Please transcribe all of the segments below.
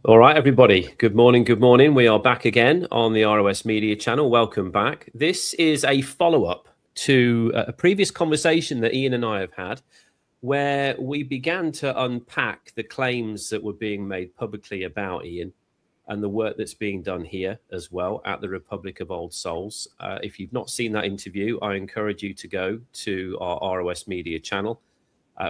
All right, everybody. Good morning. Good morning. We are back again on the ROS Media channel. Welcome back. This is a follow-up to a previous conversation that Iain and I have had, where we began to unpack the claims that were being made publicly about Iain and the work that's being done here as well at the Republic of Old Souls. If you've not seen that interview, I encourage you to go to our ROS Media channel,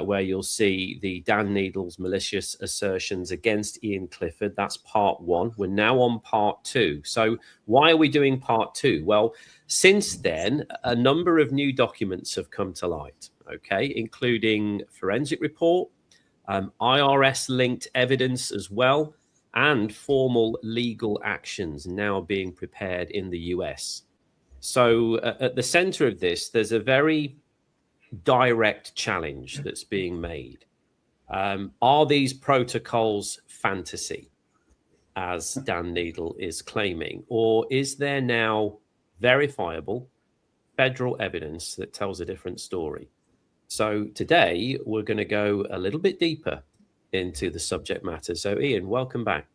where you'll see the Dan Neidle'S Malicious Assertions against Iain Clifford. That's part one. We're now on part two. So why are we doing part two? Well, since then, a number of new documents have come to light, okay, including forensic report, IRS-linked evidence as well, and formal legal actions now being prepared in the US. So at the center of this, there's a very direct challenge that's being made. Are these protocols fantasy, as Dan Neidle is claiming, or is there now verifiable federal evidence that tells a different story? So today we're going to go a little bit deeper into the subject matter. So Iain, welcome back.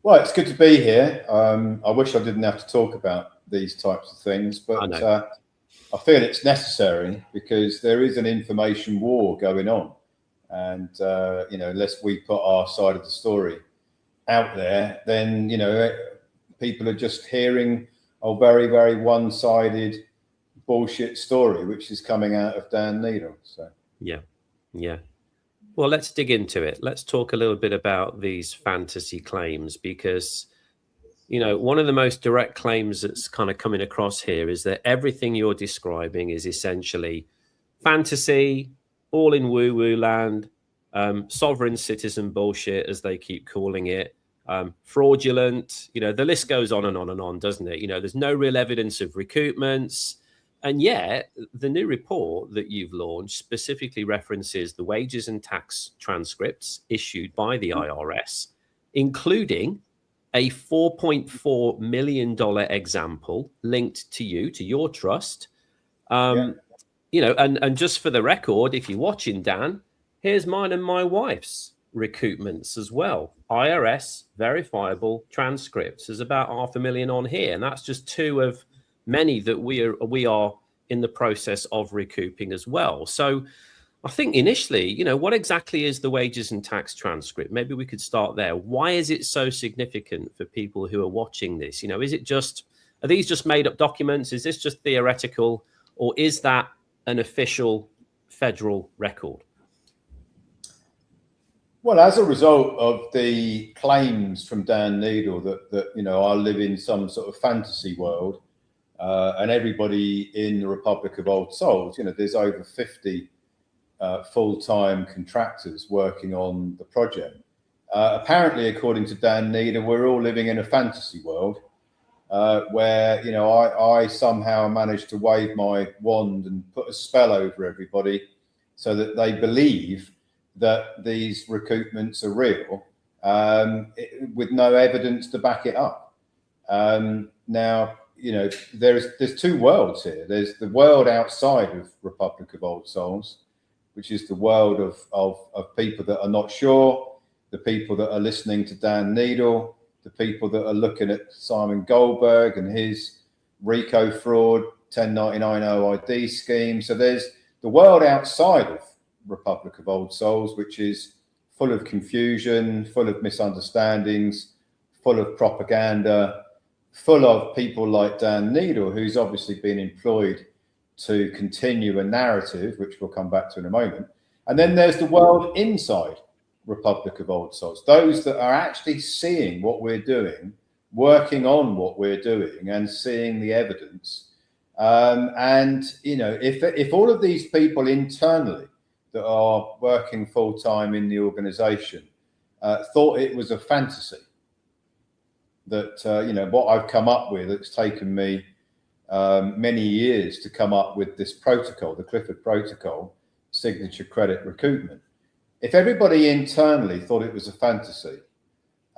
Well, it's good to be here. I wish I didn't have to talk about these types of things, but I feel it's necessary because there is an information war going on, and unless we put our side of the story out there, then people are just hearing a very, very one-sided bullshit story, which is coming out of Dan Neidle. So yeah. Well, let's dig into it. Let's talk a little bit about these fantasy claims, because one of the most direct claims that's kind of coming across here is that everything you're describing is essentially fantasy, all in woo-woo land, sovereign citizen bullshit, as they keep calling it, fraudulent. The list goes on and on and on, doesn't it? There's no real evidence of recoupments. And yet, the new report that you've launched specifically references the wages and tax transcripts issued by the IRS, including a $4.4 million example linked to your trust. And just for the record, if you're watching, Dan, here's mine and my wife's recoupments as well. IRS verifiable transcripts. There's about $500,000 on here, and that's just two of many that we are in the process of recouping as well. So I think initially, what exactly is the wages and tax transcript? Maybe we could start there. Why is it so significant for people who are watching this? Are these just made up documents? Is this just theoretical, or is that an official federal record? Well, as a result of the claims from Dan Neidle that I live in some sort of fantasy world, and everybody in the Republic of Old Souls, there's over 50 full-time contractors working on the project. Apparently, according to Dan Neidle, we're all living in a fantasy world where, I somehow managed to wave my wand and put a spell over everybody so that they believe that these recoupments are real, with no evidence to back it up. Now, there's two worlds here. There's the world outside of Republic of Old Souls, which is the world of people that are not sure, the people that are listening to Dan Neidle, the people that are looking at Simon Goldberg and his RICO fraud, 1099 OID scheme. So there's the world outside of Republic of Old Souls, which is full of confusion, full of misunderstandings, full of propaganda, full of people like Dan Neidle, who's obviously been employed to continue a narrative, which we'll come back to in a moment. And then there's the world inside Republic of Old Souls, those that are actually seeing what we're doing, working on what we're doing and seeing the evidence. If all of these people internally that are working full-time in the organization thought it was a fantasy, that, what I've come up with, it's taken me many years to come up with this protocol, the Clifford protocol, signature credit recoupment. If everybody internally thought it was a fantasy,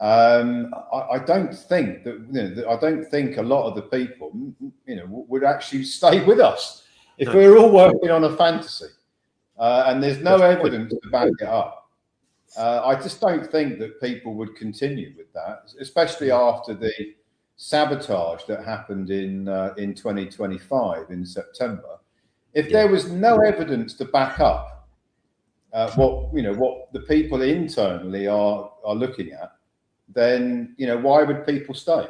I don't think that, I don't think a lot of the people, would actually stay with us if we're all working on a fantasy. And there's no evidence to back it up. I just don't think that people would continue with that, especially after the sabotage that happened in 2025 in September. If there was no evidence to back up what the people internally are looking at, then why would people stay?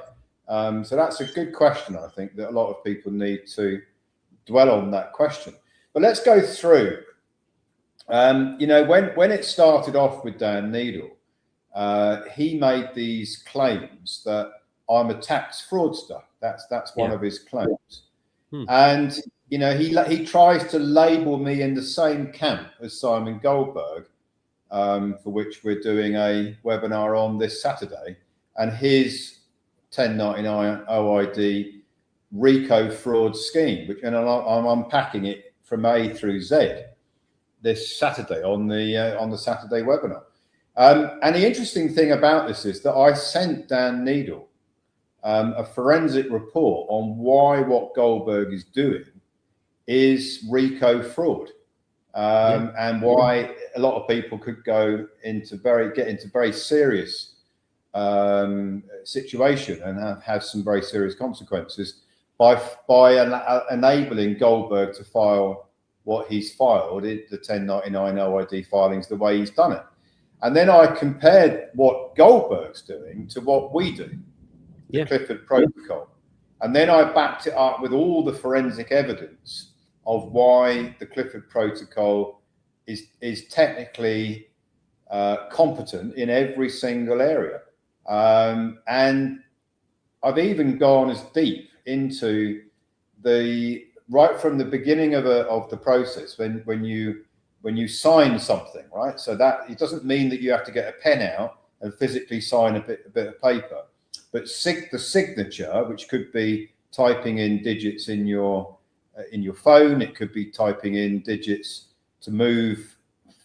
So that's a good question. I think that a lot of people need to dwell on that question. But let's go through. When it started off with Dan Neidle, he made these claims that I'm a tax fraudster. That's one of his claims. And he tries to label me in the same camp as Simon Goldberg, for which we're doing a webinar on this Saturday, and his 1099 OID RICO fraud scheme, and I'm unpacking it from A through Z this Saturday on the Saturday webinar. And the interesting thing about this is that I sent Dan Neidle a forensic report on why what Goldberg is doing is RICO fraud, and why a lot of people could get into very serious situation and have some very serious consequences by enabling Goldberg to file what he's filed, the 1099 OID filings, the way he's done it. And then I compared what Goldberg's doing to what we do, the Clifford protocol. And then I backed it up with all the forensic evidence of why the Clifford protocol is technically competent in every single area. And I've even gone as deep into right from the beginning of the process when you sign something, right? So that it doesn't mean that you have to get a pen out and physically sign a bit of paper, but the signature, which could be typing in digits in your phone, it could be typing in digits to move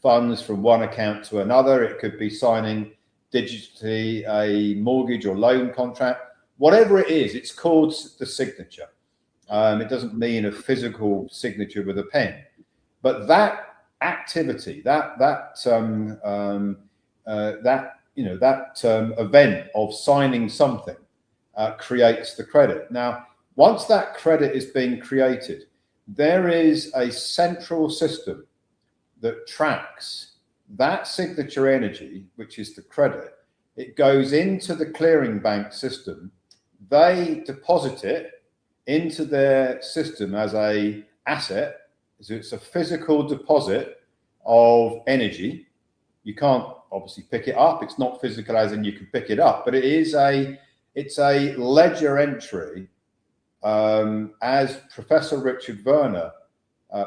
funds from one account to another, it could be signing digitally a mortgage or loan contract, whatever it is, it's called the signature. It doesn't mean a physical signature with a pen, but that activity, that event of signing something creates the credit. Now, once that credit is being created, there is a central system that tracks that signature energy, which is the credit. It goes into the clearing bank system. They deposit it into their system as a asset. So it's a physical deposit of energy. You can't obviously pick it up. It's not physical as in you can pick it up, but it's a ledger entry, as Professor Richard Werner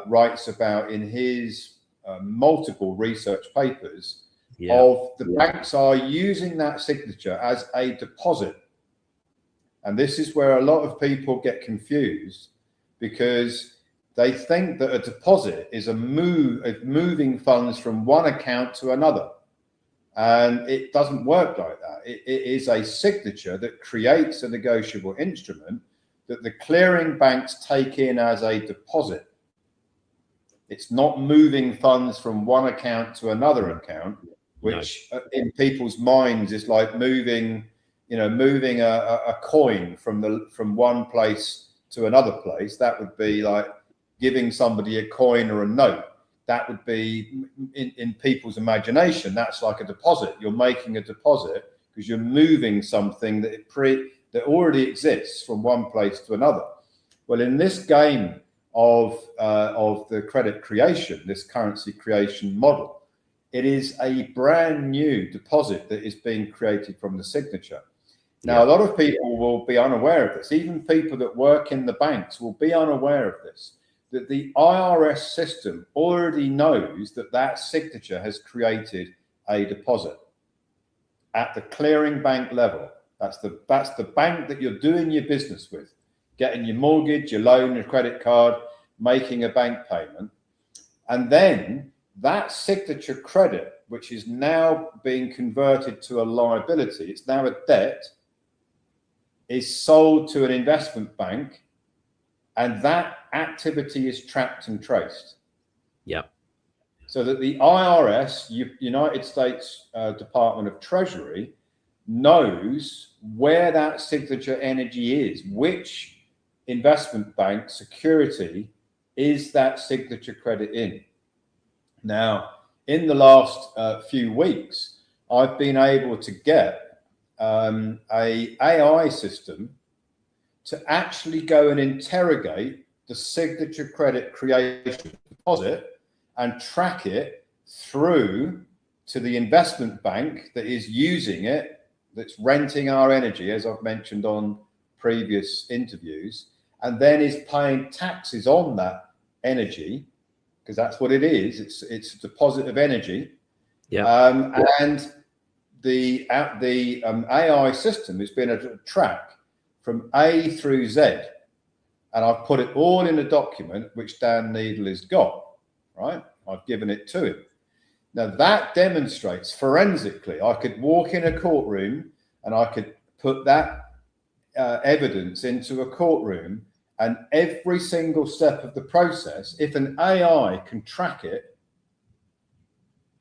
writes about in his multiple research papers, of the banks are using that signature as a deposit. And this is where a lot of people get confused, because they think that a deposit is moving funds from one account to another. And it doesn't work like that. It is a signature that creates a negotiable instrument that the clearing banks take in as a deposit. It's not moving funds from one account to another account, which in people's minds is like moving a coin from one place to another place. That would be like giving somebody a coin or a note. That would be in people's imagination. That's like a deposit. You're making a deposit because you're moving something that already exists from one place to another. Well, in this game of the credit creation, this currency creation model, it is a brand new deposit that is being created from the signature. Now, a lot of people will be unaware of this. Even people that work in the banks will be unaware of this, that the IRS system already knows that that signature has created a deposit at the clearing bank level. That's the bank that you're doing your business with, getting your mortgage, your loan, your credit card, making a bank payment. And then that signature credit, which is now being converted to a liability, it's now a debt, is sold to an investment bank, and that activity is tracked and traced. so that the IRS, United States Department of Treasury, knows where that signature energy is, which investment bank security is that signature credit in. Now, in the last few weeks, I've been able to get a AI system to actually go and interrogate the signature credit creation deposit and track it through to the investment bank that is using it, that's renting our energy, as I've mentioned on previous interviews, and then is paying taxes on that energy, because that's what it is. It's a deposit of energy. Yeah. And the AI system has been able to track from A through Z, and I've put it all in a document which Dan Neidle has got. Right, I've given it to him. Now that demonstrates forensically, I could walk in a courtroom and I could put that evidence into a courtroom, and every single step of the process, if an AI can track it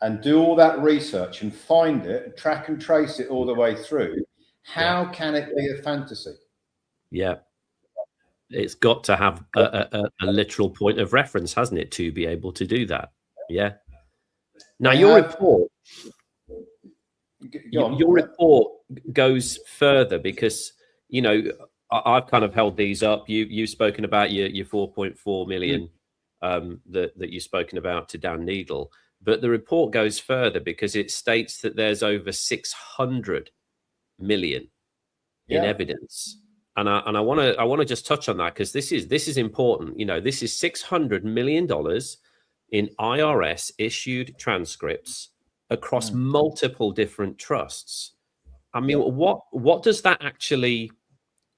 and do all that research and find it and track and trace it all the way through, how can it be a fantasy? Yeah. It's got to have a literal point of reference, hasn't it, to be able to do that? Yeah. Now, your report goes further, because, you know, I've kind of held these up. You've spoken about your 4.4 million that you've spoken about to Dan Neidle, but the report goes further because it states that there's over 600 million in evidence. And I want to just touch on that, because this is important. You know, this is $600 million in IRS issued transcripts across multiple different trusts. I mean, what does that actually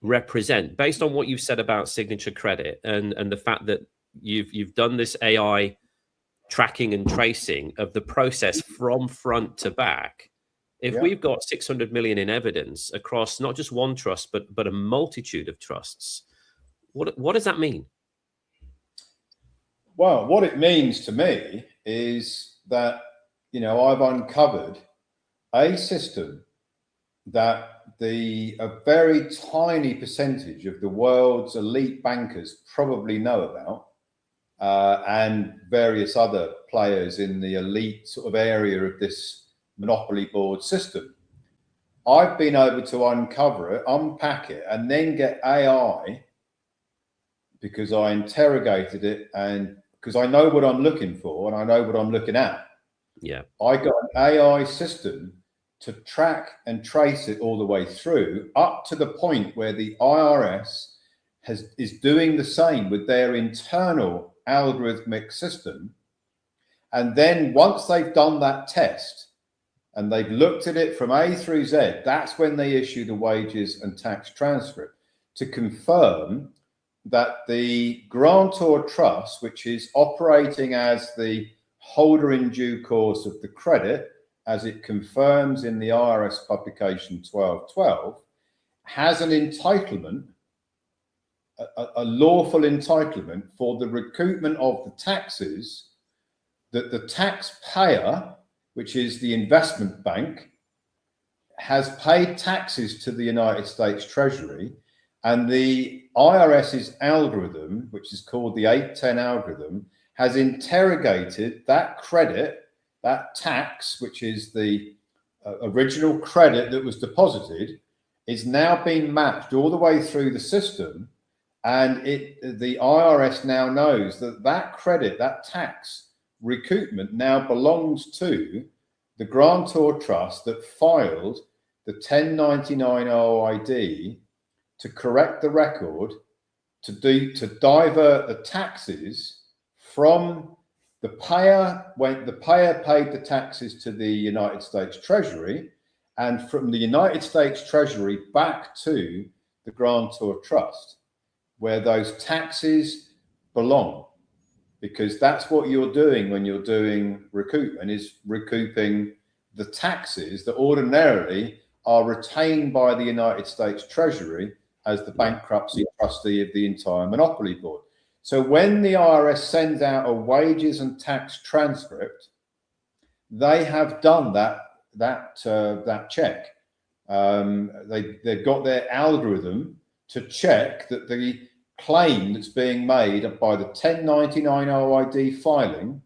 represent, based on what you've said about signature credit and the fact that you've done this AI tracking and tracing of the process from front to back? If we've got 600 million in evidence across not just one trust, but a multitude of trusts, what does that mean? Well, what it means to me is that, you know, I've uncovered a system that a very tiny percentage of the world's elite bankers probably know about, and various other players in the elite sort of area of this monopoly board system. I've been able to uncover it, unpack it, and then get AI, because I interrogated it and because I know what I'm looking for and I know what I'm looking at. Yeah. I got an AI system to track and trace it all the way through, up to the point where the IRS is doing the same with their internal algorithmic system. And then once they've done that test and they've looked at it from A through Z, that's when they issue the wages and tax transcript to confirm that the grantor trust, which is operating as the holder in due course of the credit, as it confirms in the IRS publication 1212, has an entitlement, a lawful entitlement for the recoupment of the taxes that the taxpayer, which is the investment bank, has paid taxes to the United States Treasury, and the IRS's algorithm, which is called the 810 algorithm, has interrogated that credit, that tax, which is the original credit that was deposited, is now being matched all the way through the system. And the IRS now knows that that credit, that tax recoupment, now belongs to the grantor trust that filed the 1099 OID to correct the record, to divert the taxes from the payer, when the payer paid the taxes to the United States Treasury, and from the United States Treasury back to the grantor trust, where those taxes belong. Because that's what you're doing when you're doing recoupment, is recouping the taxes that ordinarily are retained by the United States Treasury as the bankruptcy trustee of the entire monopoly board. So when the IRS sends out a wages and tax transcript, they have done that check. They've got their algorithm to check that the claim that's being made by the 1099 OID filing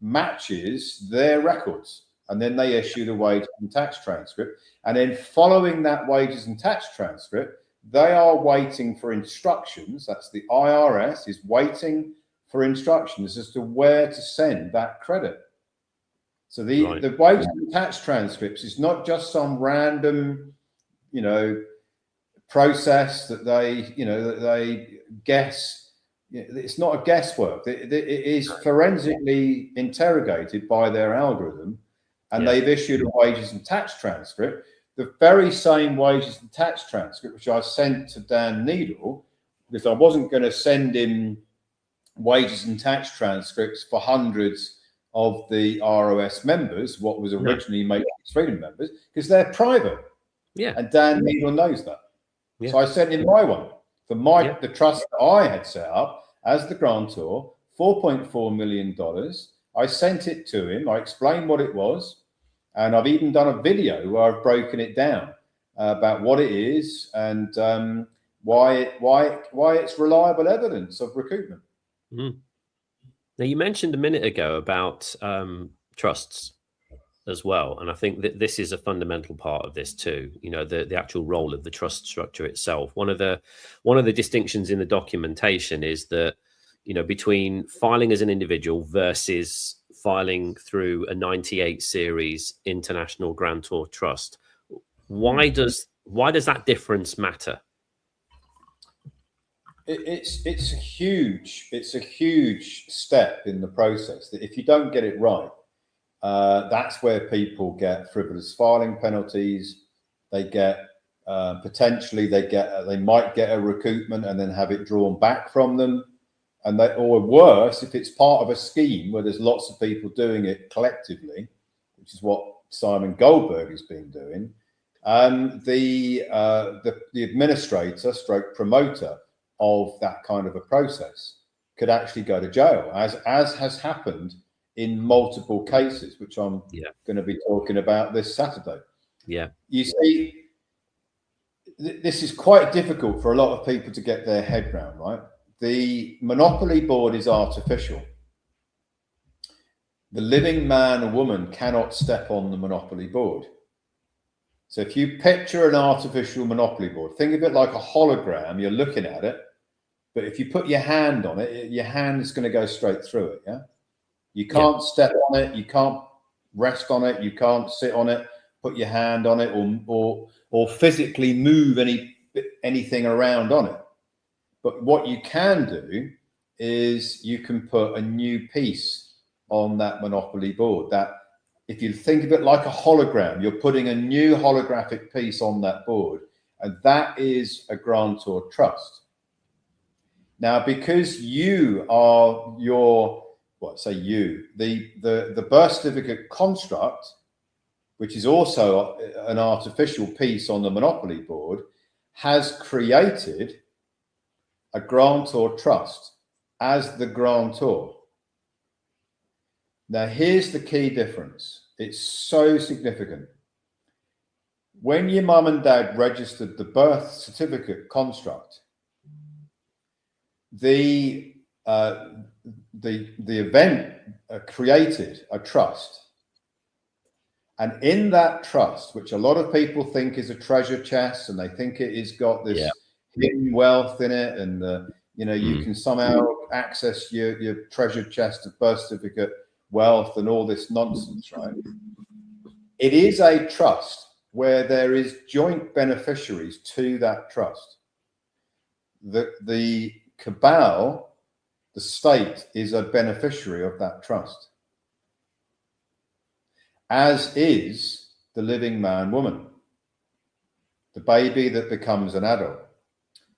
matches their records. And then they issue the wages and tax transcript. And then following that wages and tax transcript, they are waiting for instructions. That's the IRS is waiting for instructions as to where to send that credit. So the wages and tax transcripts is not just some random, process that they guess. It's not a guesswork. It is forensically interrogated by their algorithm, and they've issued a wages and tax transcript. The very same wages and tax transcript which I sent to Dan Neidle, because I wasn't going to send him wages and tax transcripts for hundreds of the ROS members, what was originally Matrix Freedom members, because they're private. Yeah. And Dan Neidle knows that. Yeah. So I sent him my one for the trust that I had set up as the grantor, $4.4 million. I sent it to him. I explained what it was. And I've even done a video where I've broken it down about what it is and why it's reliable evidence of recoupment. Mm. Now, you mentioned a minute ago about trusts as well, and I think that this is a fundamental part of this too. The actual role of the trust structure itself. One of the distinctions in the documentation is that between filing as an individual versus filing through a 98 series international grantor trust. Why does that difference matter? It's a huge step in the process that if you don't get it right, that's where people get frivolous filing penalties. They get potentially they might get a recoupment and then have it drawn back from them. And or worse, if it's part of a scheme where there's lots of people doing it collectively, which is what Simon Goldberg has been doing, the administrator stroke promoter of that kind of a process could actually go to jail, as has happened in multiple cases, which I'm going to be talking about this Saturday. Yeah. You see, this is quite difficult for a lot of people to get their head round, right? The monopoly board is artificial. The living man or woman cannot step on the monopoly board. So if you picture an artificial monopoly board, think of it like a hologram, you're looking at it, but if you put your hand on it, your hand is going to go straight through it, yeah? You can't step on it, you can't rest on it, you can't sit on it, put your hand on it, or physically move anything around on it. But what you can do is you can put a new piece on that monopoly board. That, if you think of it like a hologram, you're putting a new holographic piece on that board, and that is a grantor trust. Now, because you are the birth certificate construct, which is also an artificial piece on the monopoly board, has created a grantor trust as the grantor. Now, here's the key difference. It's so significant. When your mum and dad registered the birth certificate construct, the event created a trust. And in that trust, which a lot of people think is a treasure chest, and they think it has got this hidden wealth in it, and you can somehow access your treasure chest of birth certificate wealth and all this nonsense, right? It is a trust where there is joint beneficiaries to that trust. The cabal, the state, is a beneficiary of that trust, as is the living man, woman, the baby that becomes an adult.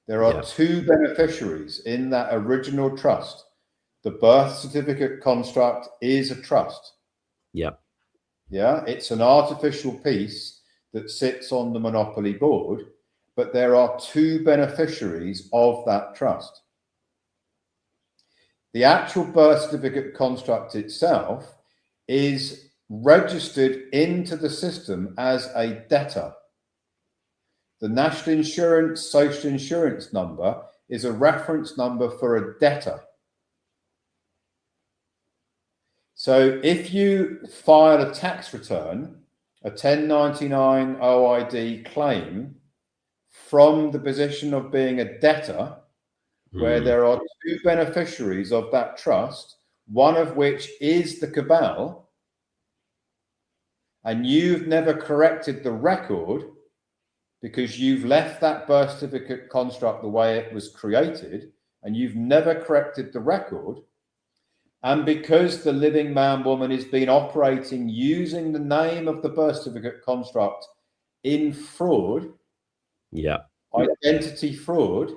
There are two beneficiaries in that original trust. The birth certificate construct is a trust. Yeah, it's an artificial piece that sits on the monopoly board, but there are two beneficiaries of that trust. The actual birth certificate construct itself is registered into the system as a debtor. The national insurance, social insurance number is a reference number for a debtor. So if you file a tax return, a 1099 OID claim from the position of being a debtor, where there are two beneficiaries of that trust, one of which is the cabal, and you've never corrected the record because you've left that birth certificate construct the way it was created, and you've never corrected the record, and because the living man woman has been operating using the name of the birth certificate construct in fraud, identity fraud,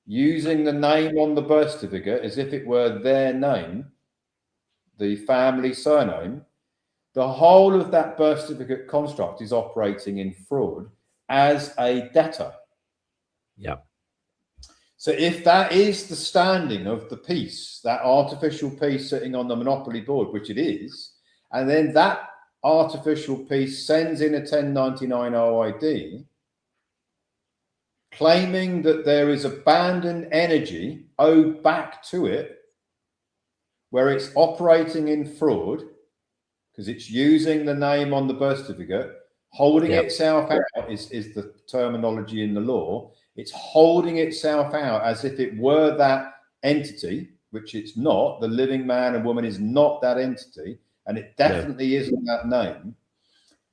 using the name on the birth certificate as if it were their name, the family surname, the whole of that birth certificate construct is operating in fraud as a debtor. So if that is the standing of the piece, that artificial piece sitting on the monopoly board, which it is, and then that artificial piece sends in a 1099 OID, claiming that there is abandoned energy owed back to it, where it's operating in fraud, because it's using the name on the birth certificate, holding itself out is the terminology in the law. It's holding itself out as if it were that entity, which it's not. The living man and woman is not that entity, and it definitely isn't that name.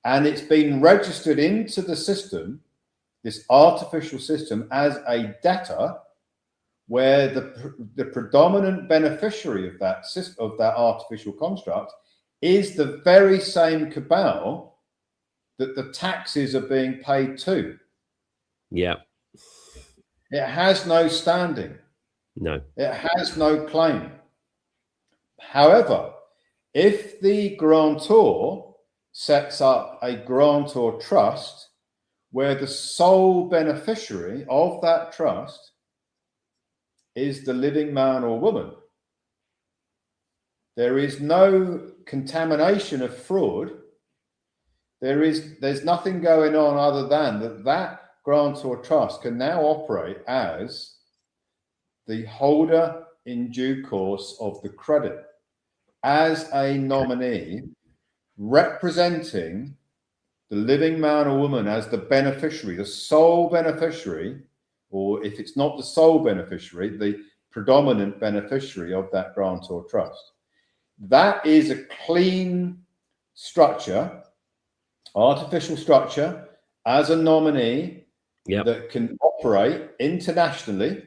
And it's been registered into the system, this artificial system, as a debtor, where the predominant beneficiary of that system, of that artificial construct, is the very same cabal that the taxes are being paid to. It has no standing. It has no claim. However, if the grantor sets up a grantor trust where the sole beneficiary of that trust is the living man or woman, there is no contamination of fraud. There's nothing going on other than that grantor trust can now operate as the holder in due course of the credit, as a nominee representing the living man or woman as the beneficiary, the sole beneficiary, or if it's not the sole beneficiary, the predominant beneficiary of that grantor trust. That is a clean structure, artificial structure, as a nominee that can operate internationally,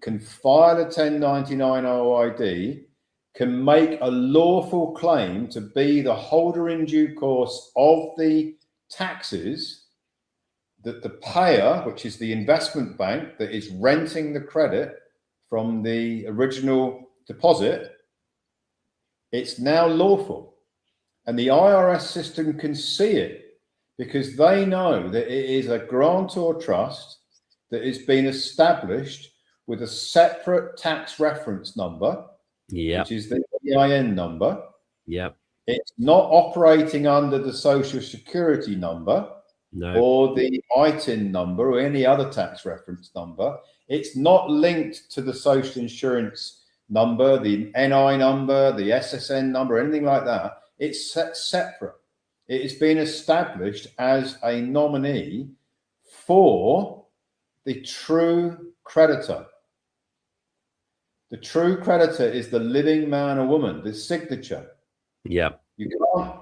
can file a 1099 OID, can make a lawful claim to be the holder in due course of the taxes that the payer, which is the investment bank that is renting the credit from the original deposit, it's now lawful. And the IRS system can see it because they know that it is a grantor trust that has been established with a separate tax reference number, which is the Iain number. It's not operating under the Social Security number or the ITIN number or any other tax reference number. It's not linked to the social insurance number, the NI number, the SSN number, anything like that. It's separate. It has been established as a nominee for the true creditor. The true creditor is the living man or woman, the signature. You can't,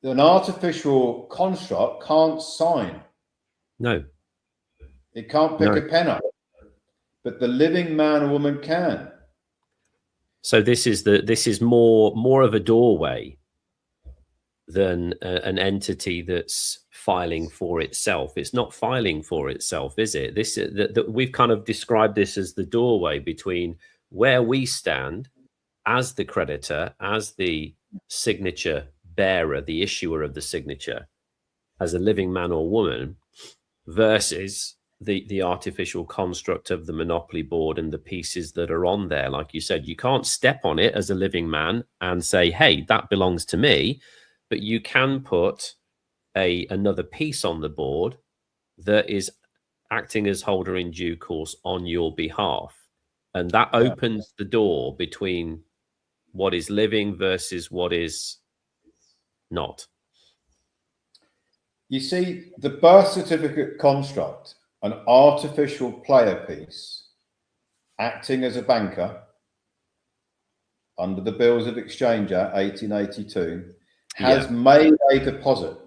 an artificial construct can't sign. It can't pick a pen up, but the living man or woman can. So this is more of a doorway than an entity that's filing for itself. It's not filing for itself, is it? We've kind of described this as the doorway between where we stand as the creditor, as the signature bearer, the issuer of the signature, as a living man or woman, versus the artificial construct of the monopoly board and the pieces that are on there. Like you said, you can't step on it as a living man and say, hey, that belongs to me, but you can put another piece on the board that is acting as holder in due course on your behalf, and that opens the door between what is living versus what is not. You see, the birth certificate construct, an artificial player piece, acting as a banker under the Bills of Exchange Act 1882, has made a deposit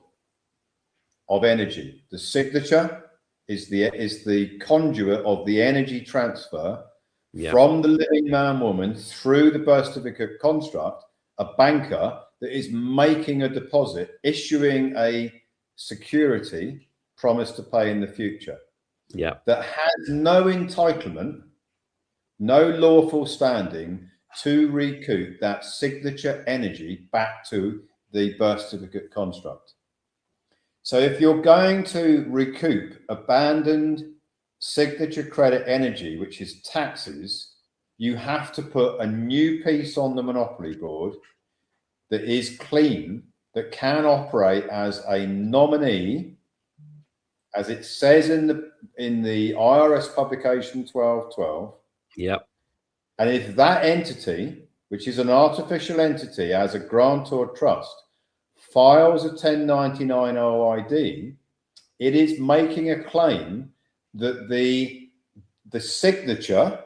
of energy. The signature is the conduit of the energy transfer from the living man woman through the birth certificate construct, a banker that is making a deposit, issuing a security promise to pay in the future. That has no entitlement, no lawful standing to recoup that signature energy back to the birth certificate construct. So if you're going to recoup abandoned signature credit energy, which is taxes, you have to put a new piece on the monopoly board that is clean, that can operate as a nominee, as it says in the IRS publication 1212. And if that entity, which is an artificial entity as a grantor trust, files a 1099 OID, it is making a claim that the signature,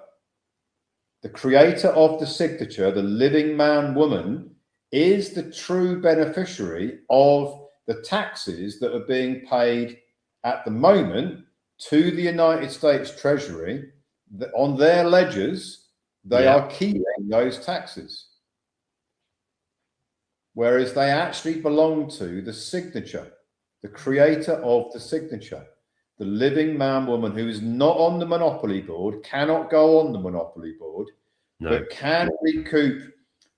the creator of the signature, the living man woman, is the true beneficiary of the taxes that are being paid at the moment to the United States Treasury. On their ledgers, they are keeping those taxes, whereas they actually belong to the signature, the creator of the signature. The living man woman who is not on the monopoly board, cannot go on the monopoly board, but can recoup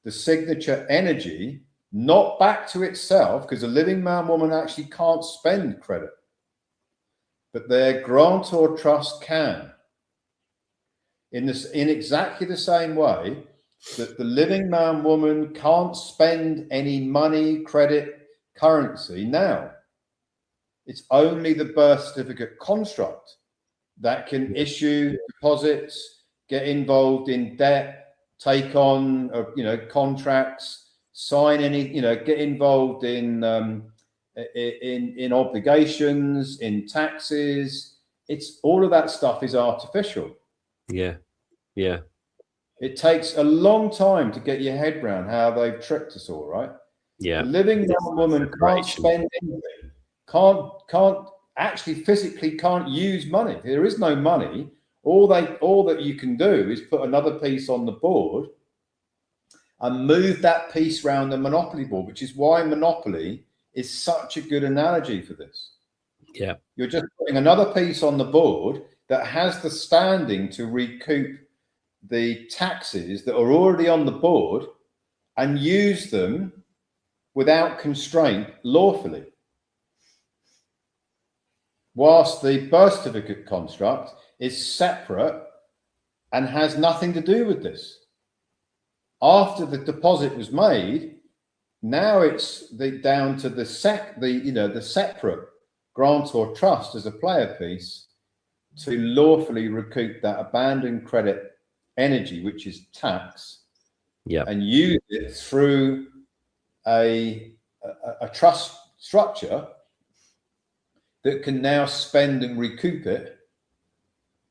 the signature energy, not back to itself, because a living man woman actually can't spend credit, but their grantor trust can. In exactly the same way that the living man woman can't spend any money, credit, currency now. It's only the birth certificate construct that can issue deposits, get involved in debt, take on contracts, sign any, get involved in obligations, in taxes. It's all of that stuff is artificial. It takes a long time to get your head around how they've tricked us all, right? The living man woman can't spend anything, can't actually physically can't use money. There is no money. All that you can do is put another piece on the board and move that piece around the monopoly board, which is why monopoly is such a good analogy for this. You're just putting another piece on the board that has the standing to recoup the taxes that are already on the board and use them without constraint lawfully. Whilst the birth certificate construct is separate and has nothing to do with this. After the deposit was made, now it's down to the separate grantor trust as a player piece to lawfully recoup that abandoned credit energy, which is tax, and use it through a trust structure that can now spend and recoup it,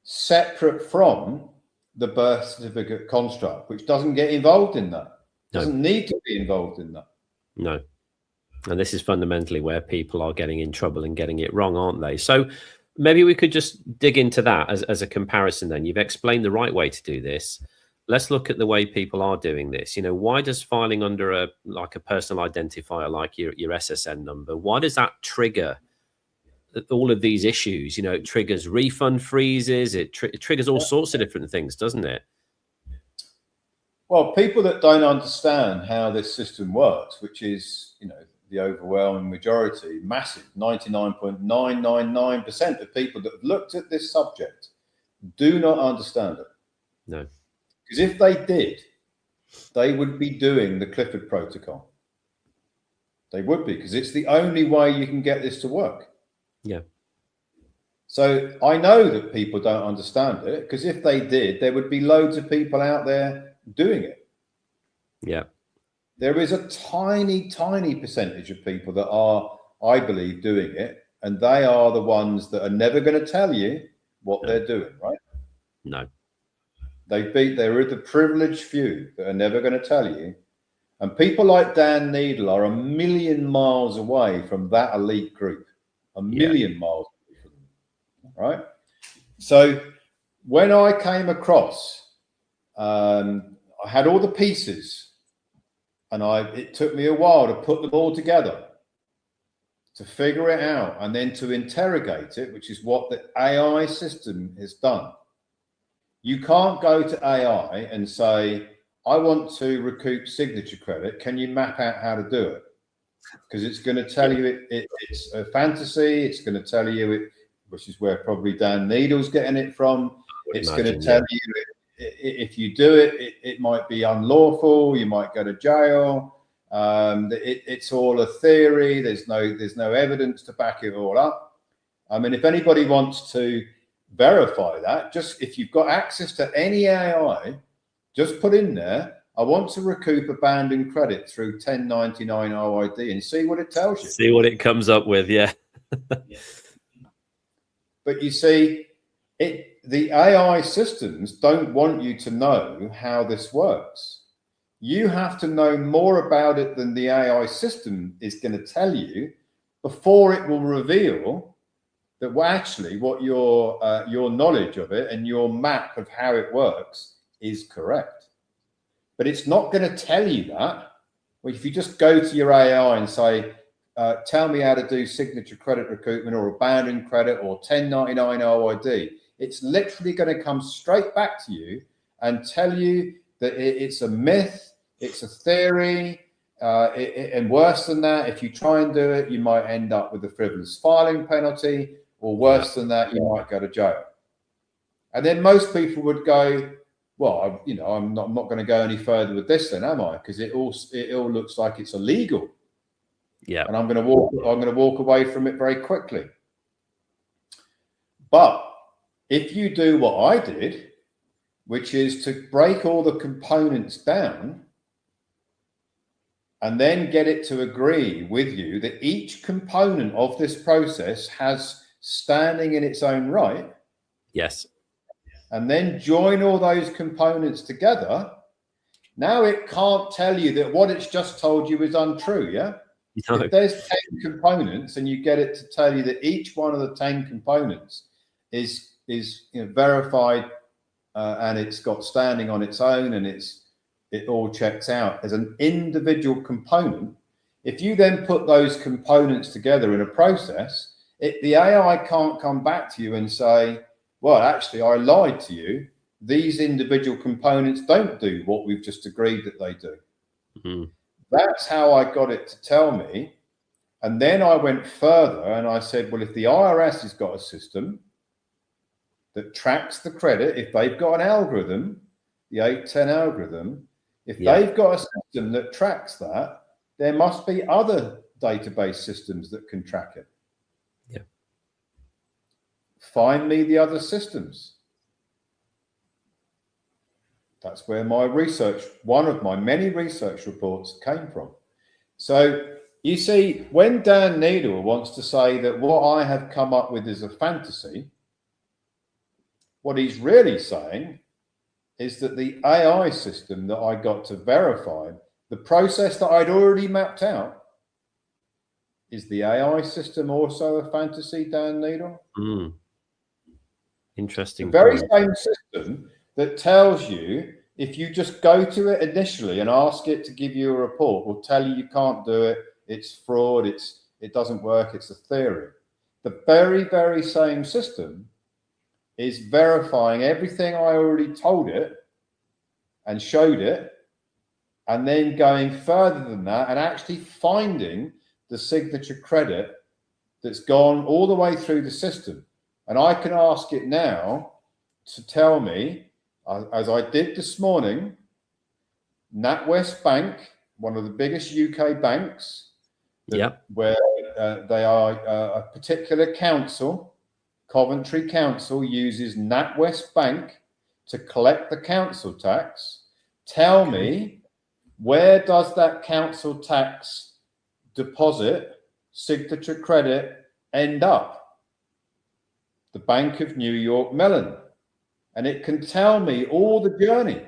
separate from the birth certificate construct, which doesn't get involved in that. Doesn't need to be involved in that. No. And this is fundamentally where people are getting in trouble and getting it wrong, aren't they? So maybe we could just dig into that as a comparison then. You've explained the right way to do this. Let's look at the way people are doing this. Why does filing under a personal identifier like your SSN number, why does that trigger all of these issues? It triggers refund freezes, it triggers all sorts of different things, doesn't it? Well, people that don't understand how this system works, which is, the overwhelming majority, massive 99.999% of people that have looked at this subject do not understand it. No. Because if they did, they would be doing the Clifford protocol. They would be, because it's the only way you can get this to work. Yeah. So I know that people don't understand it, because if they did, there would be loads of people out there doing it. Yeah. There is a tiny, tiny percentage of people that are, I believe, doing it. And they are the ones that are never going to tell you what they're doing, right? No. They're the privileged few that are never going to tell you. And people like Dan Neidle are a million miles away from that elite group. A million miles away from them, right? So when I came across, I had all the pieces, and it took me a while to put them all together, to figure it out, and then to interrogate it, which is what the AI system has done. You can't go to AI and say, I want to recoup signature credit. Can you map out how to do it? Because it's going to tell you it's a fantasy. It's going to tell you it, which is where probably Dan Neidle's getting it from. It's going to tell you if you do it, it might be unlawful. You might go to jail. It's all a theory. There's no evidence to back it all up. I mean, if anybody wants to verify that, just if you've got access to any AI, just put in there, I want to recoup abandoned credit through 1099 OID, and see what it tells you. See what it comes up with, yeah. But you see, the AI systems don't want you to know how this works. You have to know more about it than the AI system is going to tell you before it will reveal that actually what your knowledge of it and your map of how it works is correct. But it's not going to tell you that. Well, if you just go to your AI and say, tell me how to do signature credit recoupment or abandoned credit or 1099 OID, it's literally going to come straight back to you and tell you that it's a myth, it's a theory, and worse than that, if you try and do it, you might end up with a frivolous filing penalty, or worse than that, you might go to jail. And then most people would go, well, I'm not going to go any further with this then, am I? Because it all looks like it's illegal. Yeah. And I'm going to walk away from it very quickly. But if you do what I did, which is to break all the components down and then get it to agree with you that each component of this process has standing in its own right. Yes. And then join all those components together. Now it can't tell you that what it's just told you is untrue, yeah? No. If there's 10 components and you get it to tell you that each one of the 10 components is verified and it's got standing on its own and it all checks out as an individual component, if you then put those components together in a process, the AI can't come back to you and say, well, actually, I lied to you. These individual components don't do what we've just agreed that they do. Mm-hmm. That's how I got it to tell me. And then I went further and I said, well, if the IRS has got a system that tracks the credit, if they've got an algorithm, the 810 algorithm, if they've got a system that tracks that, there must be other database systems that can track it. Yeah. Find me the other systems. That's where my research, one of my many research reports came from. So you see, when Dan Neidle wants to say that what I have come up with is a fantasy, what he's really saying is that the AI system that I got to verify, the process that I'd already mapped out, is the AI system also a fantasy, Dan Neidle? Mm. Interesting. The very same system that tells you, if you just go to it initially and ask it to give you a report, will tell you can't do it, it's fraud, it doesn't work, it's a theory. The very, very same system is verifying everything I already told it and showed it, and then going further than that and actually finding the signature credit that's gone all the way through the system. And I can ask it now to tell me, as I did this morning, NatWest Bank, one of the biggest UK banks, where they are a particular council, Coventry Council, uses NatWest Bank to collect the council tax. Tell me, where does that council tax deposit signature credit end up? The Bank of New York Mellon. And it can tell me all the journey.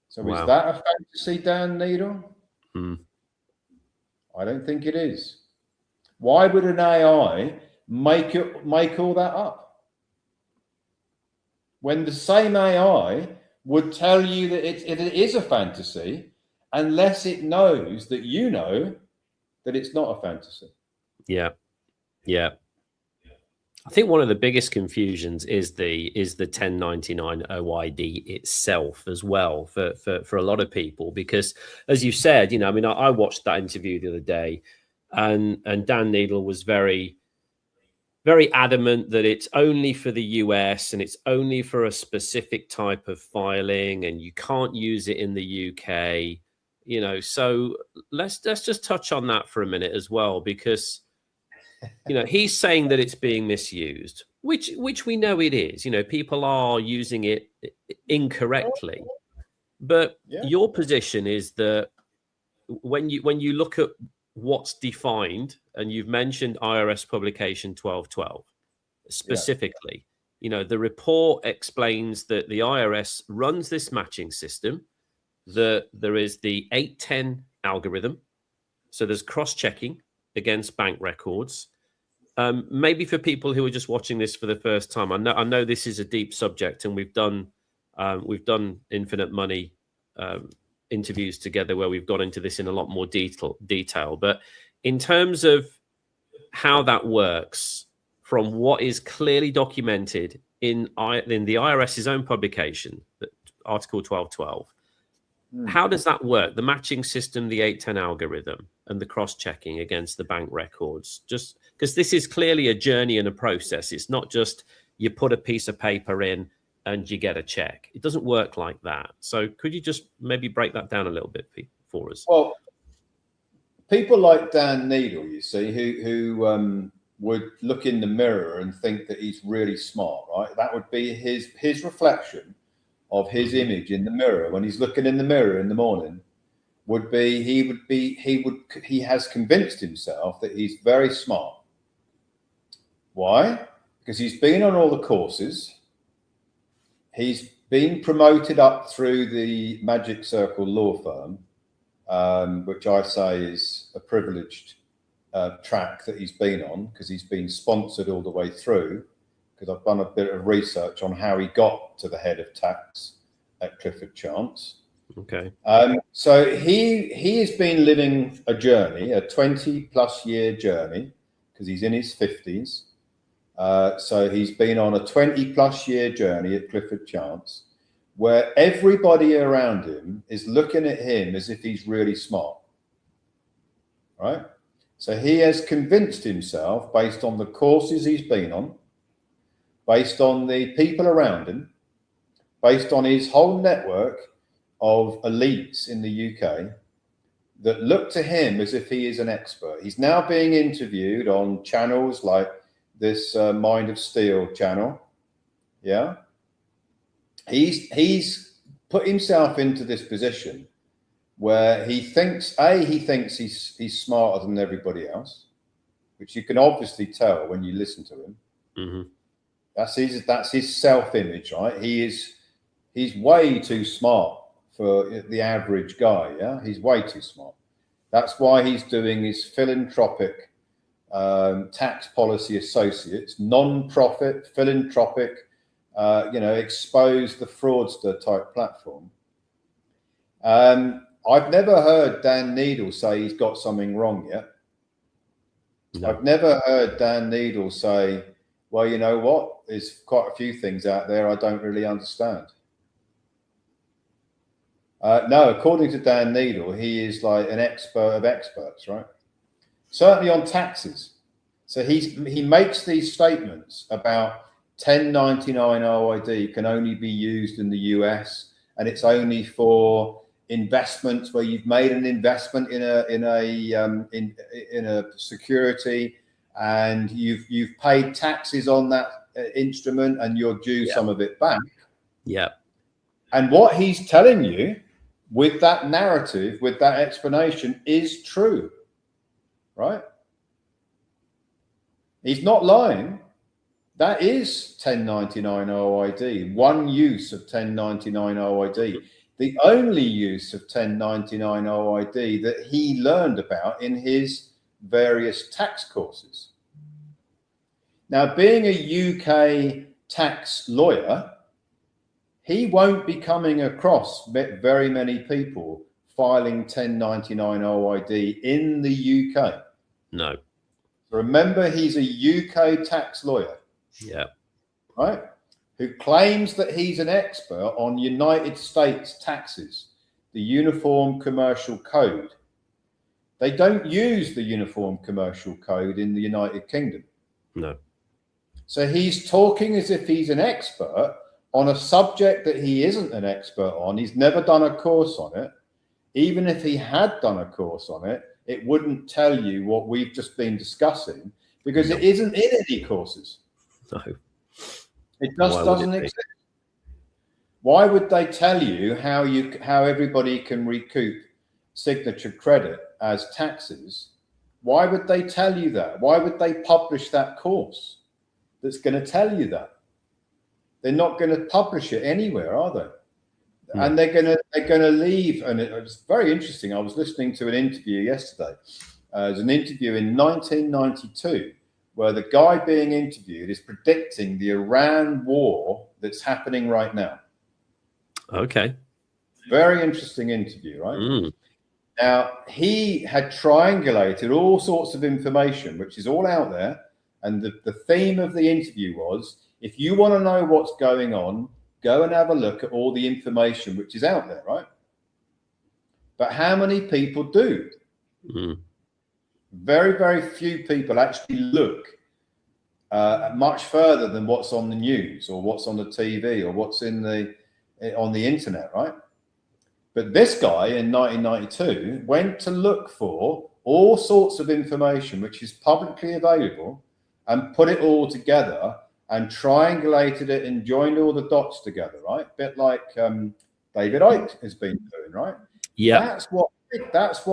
So is that a fantasy, Dan Neidle? I don't think it is. Why would an AI make all that up, when the same AI would tell you that it is a fantasy, unless it knows that you know that it's not a fantasy? Yeah. I think one of the biggest confusions is the 1099 OID itself as well for a lot of people, because as you said, I mean, I watched that interview the other day, and Dan Neidle was very, very adamant that it's only for the US and it's only for a specific type of filing, and you can't use it in the UK. So let's just touch on that for a minute as well, because he's saying that it's being misused, which we know it is. People are using it incorrectly. But your position is that when you look at what's defined, and you've mentioned IRS publication 1212 specifically, the report explains that the IRS runs this matching system, that there is the 810 algorithm. So there's cross-checking against bank records. Maybe for people who are just watching this for the first time, I know this is a deep subject, and we've done Infinite Money interviews together where we've got into this in a lot more detail. But in terms of how that works, from what is clearly documented in the IRS's own publication, Article 1212, how does that work? The matching system, the 810 algorithm, and the cross-checking against the bank records? Just because this is clearly a journey and a process. It's not just you put a piece of paper in and you get a check. It doesn't work like that. So could you just maybe break that down a little bit for us? Well, people like Dan Neidle, you see, who would look in the mirror and think that he's really smart, right? That would be his reflection of his image in the mirror when he's looking in the mirror in the morning. He has convinced himself that he's very smart. Why? Because he's been on all the courses. He's been promoted up through the Magic Circle law firm, which I say is a privileged track that he's been on, because he's been sponsored all the way through, because I've done a bit of research on how he got to the head of tax at Clifford Chance. Okay. So he has been living a journey, a 20+ year journey, because he's in his 50s. So he's been on a 20+ year journey at Clifford Chance, where everybody around him is looking at him as if he's really smart, right? So he has convinced himself, based on the courses he's been on, based on the people around him, based on his whole network of elites in the UK, that look to him as if he is an expert. He's now being interviewed on channels like this Mind of Steel channel. Yeah. He's put himself into this position where he thinks he's smarter than everybody else, which you can obviously tell when you listen to him. Mm-hmm. That's his self-image, right? He's way too smart for the average guy. Yeah, he's way too smart. That's why he's doing his philanthropic tax policy associates, non-profit, philanthropic, expose the fraudster type platform. I've never heard Dan Neidle say he's got something wrong yet. No. I've never heard Dan Neidle say, well, you know what? There's quite a few things out there I don't really understand. No, according to Dan Neidle, he is like an expert of experts, right? Certainly on taxes. So he makes these statements about 1099 OID can only be used in the US, and it's only for investments where you've made an investment in a security, and you've paid taxes on that instrument, and you're due some of it back. Yeah. And what he's telling you with that narrative, with that explanation, is true, right? He's not lying. That is 1099 OID, one use of 1099 OID, the only use of 1099 OID that he learned about in his various tax courses. Now, being a UK tax lawyer, he won't be coming across very many people filing 1099 OID in the UK. No. Remember, he's a UK tax lawyer. Yeah. Right? Who claims that he's an expert on United States taxes, the Uniform Commercial Code. They don't use the Uniform Commercial Code in the United Kingdom. No. So he's talking as if he's an expert on a subject that he isn't an expert on. He's never done a course on it. Even if he had done a course on it, it wouldn't tell you what we've just been discussing, because it isn't in any courses. No. It just doesn't exist. Why would they tell you how everybody can recoup signature credit as taxes? Why would they tell you that? Why would they publish that course that's going to tell you that? They're not going to publish it anywhere, are they? And they're going to leave. And it was very interesting. I was listening to an interview yesterday. It was an interview in 1992 where the guy being interviewed is predicting the Iran war that's happening right now. Okay. Very interesting interview, right? Now, he had triangulated all sorts of information, which is all out there. And the theme of the interview was, if you want to know what's going on, go and have a look at all the information which is out there, right? But how many people do? Very, very few people actually look much further than what's on the news or what's on the TV or what's on the internet, right? But this guy in 1992 went to look for all sorts of information which is publicly available and put it all together and triangulated it and joined all the dots together, right? A bit like David Icke has been doing, right? Yeah. That's what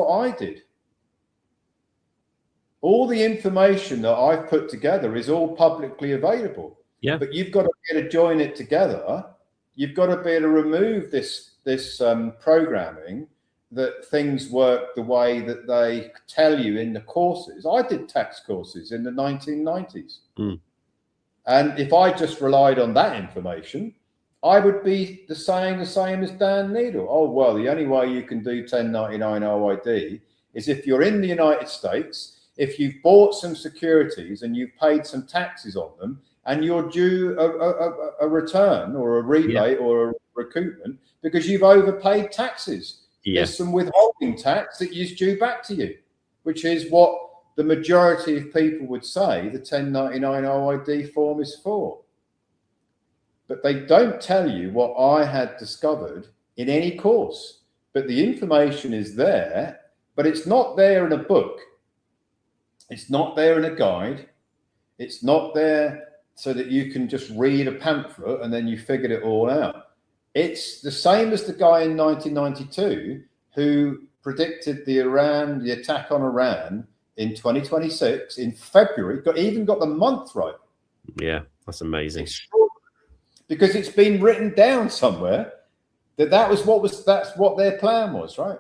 I did. All the information that I've put together is all publicly available. Yeah. But you've got to be able to join it together. You've got to be able to remove this programming that things work the way that they tell you in the courses. I did tax courses in the 1990s. And if I just relied on that information, I would be the same as Dan Neidle. Oh, well, the only way you can do 1099 OID is if you're in the United States, if you've bought some securities and you've paid some taxes on them, and you're due a return or a rebate or a recoupment because you've overpaid taxes. There's some withholding tax that is due back to you, which is what the majority of people would say the 1099 OID form is for. But they don't tell you what I had discovered in any course. But the information is there, but it's not there in a book. It's not there in a guide. It's not there so that you can just read a pamphlet and then you figured it all out. It's the same as the guy in 1992 who predicted the attack on Iran in 2026 in February, even got the month right. Yeah, that's amazing. Because it's been written down somewhere that's what their plan was, right?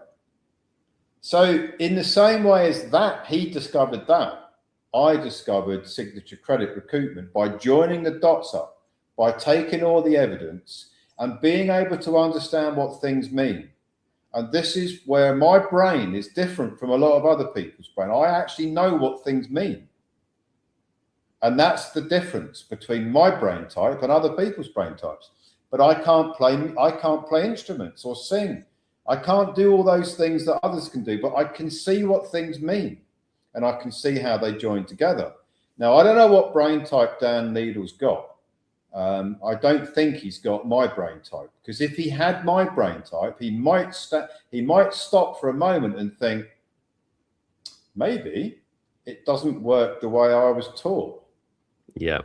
So in the same way as that, he discovered that, I discovered signature credit recoupment by joining the dots up, by taking all the evidence and being able to understand what things mean. And this is where my brain is different from a lot of other people's brain. I actually know what things mean. And that's the difference between my brain type and other people's brain types. But I can't play instruments or sing I can't do all those things that others can do, but I can see what things mean, and I can see how they join together. Now, I don't know what brain type Dan Neidle's got. I don't think he's got my brain type, because if he had my brain type, he might stop for a moment and think, maybe it doesn't work the way I was taught. Yeah.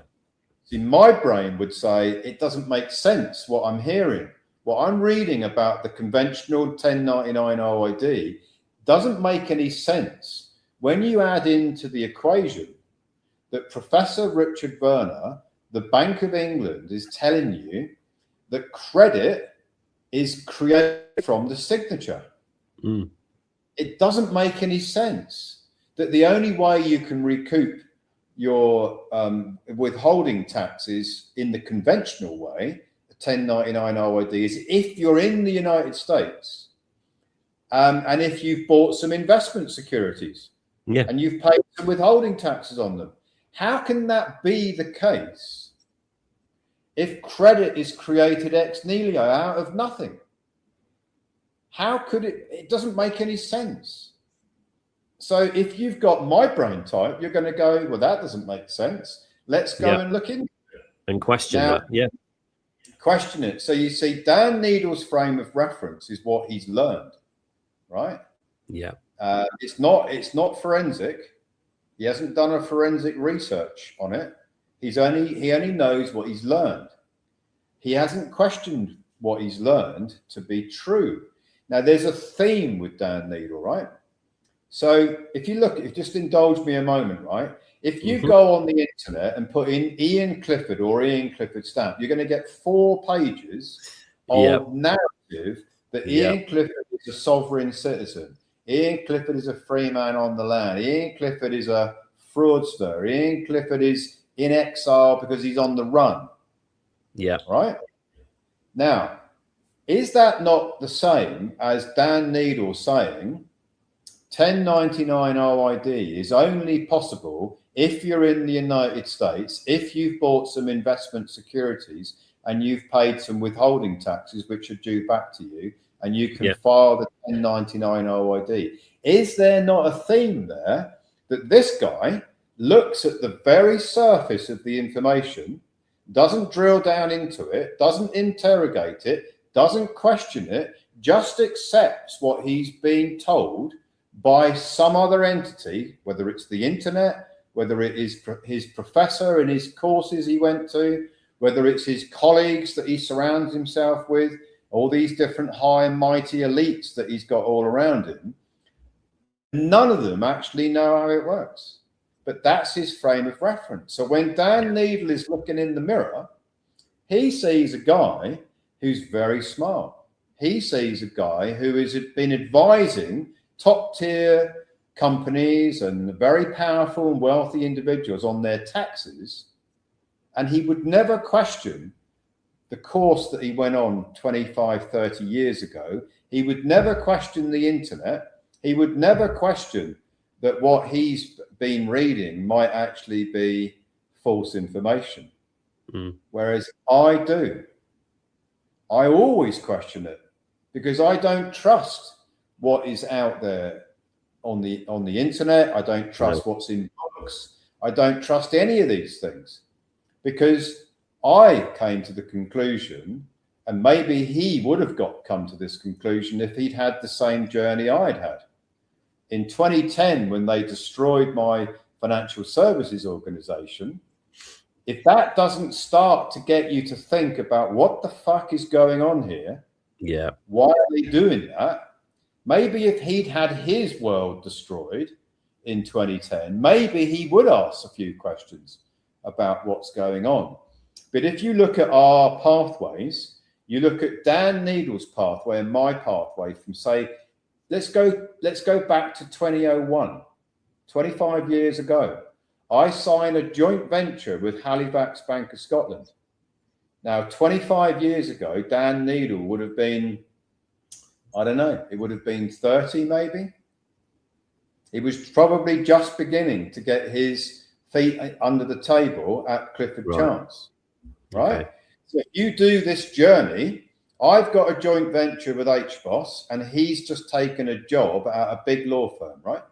See, my brain would say it doesn't make sense what I'm hearing. What I'm reading about the conventional 1099 OID doesn't make any sense when you add into the equation that Professor Richard Werner, the Bank of England, is telling you that credit is created from the signature. It doesn't make any sense that the only way you can recoup your withholding taxes in the conventional way, 1099 OID, is if you're in the United States and if you've bought some investment securities and you've paid some withholding taxes on them. How can that be the case if credit is created ex nihilo out of nothing? How could it? It doesn't make any sense. So if you've got my brain type, you're going to go, well, that doesn't make sense. Let's go and look into it. And question that. Yeah. Question it. So you see, Dan Neidle's frame of reference is what he's learned, right? Yeah. It's not forensic. He hasn't done a forensic research on it. He only knows what he's learned. He hasn't questioned what he's learned to be true. Now, there's a theme with Dan Neidle, right? So if you look, just indulge me a moment, right? If you go on the internet and put in Iain Clifford or Iain Clifford stamp, you're going to get 4 pages of narrative that Iain Clifford is a sovereign citizen. Iain Clifford is a free man on the land. Iain Clifford is a fraudster. Iain Clifford is in exile because he's on the run. Yeah. Right? Now, is that not the same as Dan Neidle saying 1099 OID is only possible if you're in the United States, if you've bought some investment securities and you've paid some withholding taxes which are due back to you, and you can file the 1099 OID? Is there not a theme there that this guy looks at the very surface of the information, doesn't drill down into it, doesn't interrogate it, doesn't question it, just accepts what he's being told by some other entity, whether it's the internet, whether it is his professor in his courses he went to, whether it's his colleagues that he surrounds himself with, all these different high and mighty elites that he's got all around him. None of them actually know how it works, but that's his frame of reference. So when Dan Neidle is looking in the mirror, he sees a guy who's very smart. He sees a guy who has been advising top tier companies and very powerful and wealthy individuals on their taxes. And he would never question the course that he went on 25, 30 years ago. He would never question the internet. He would never question that what he's been reading might actually be false information. Whereas I do. I always question it because I don't trust what is out there on the internet. I don't trust what's in books. I don't trust any of these things because I came to the conclusion, and maybe he would have come to this conclusion if he'd had the same journey I'd had. In 2010, when they destroyed my financial services organization, if that doesn't start to get you to think about what the fuck is going on here, why are they doing that? Maybe if he'd had his world destroyed in 2010, maybe he would ask a few questions about what's going on. But if you look at our pathways, you look at Dan Neidle's pathway and my pathway from, say, let's go back to 2001, 25 years ago. I signed a joint venture with Halifax Bank of Scotland. Now, 25 years ago, Dan Neidle would have been, I don't know, it would have been 30 maybe. He was probably just beginning to get his feet under the table at Clifford Chance, right? Okay. So if you do this journey I've got a joint venture with HBOS, and he's just taken a job at a big law firm, right?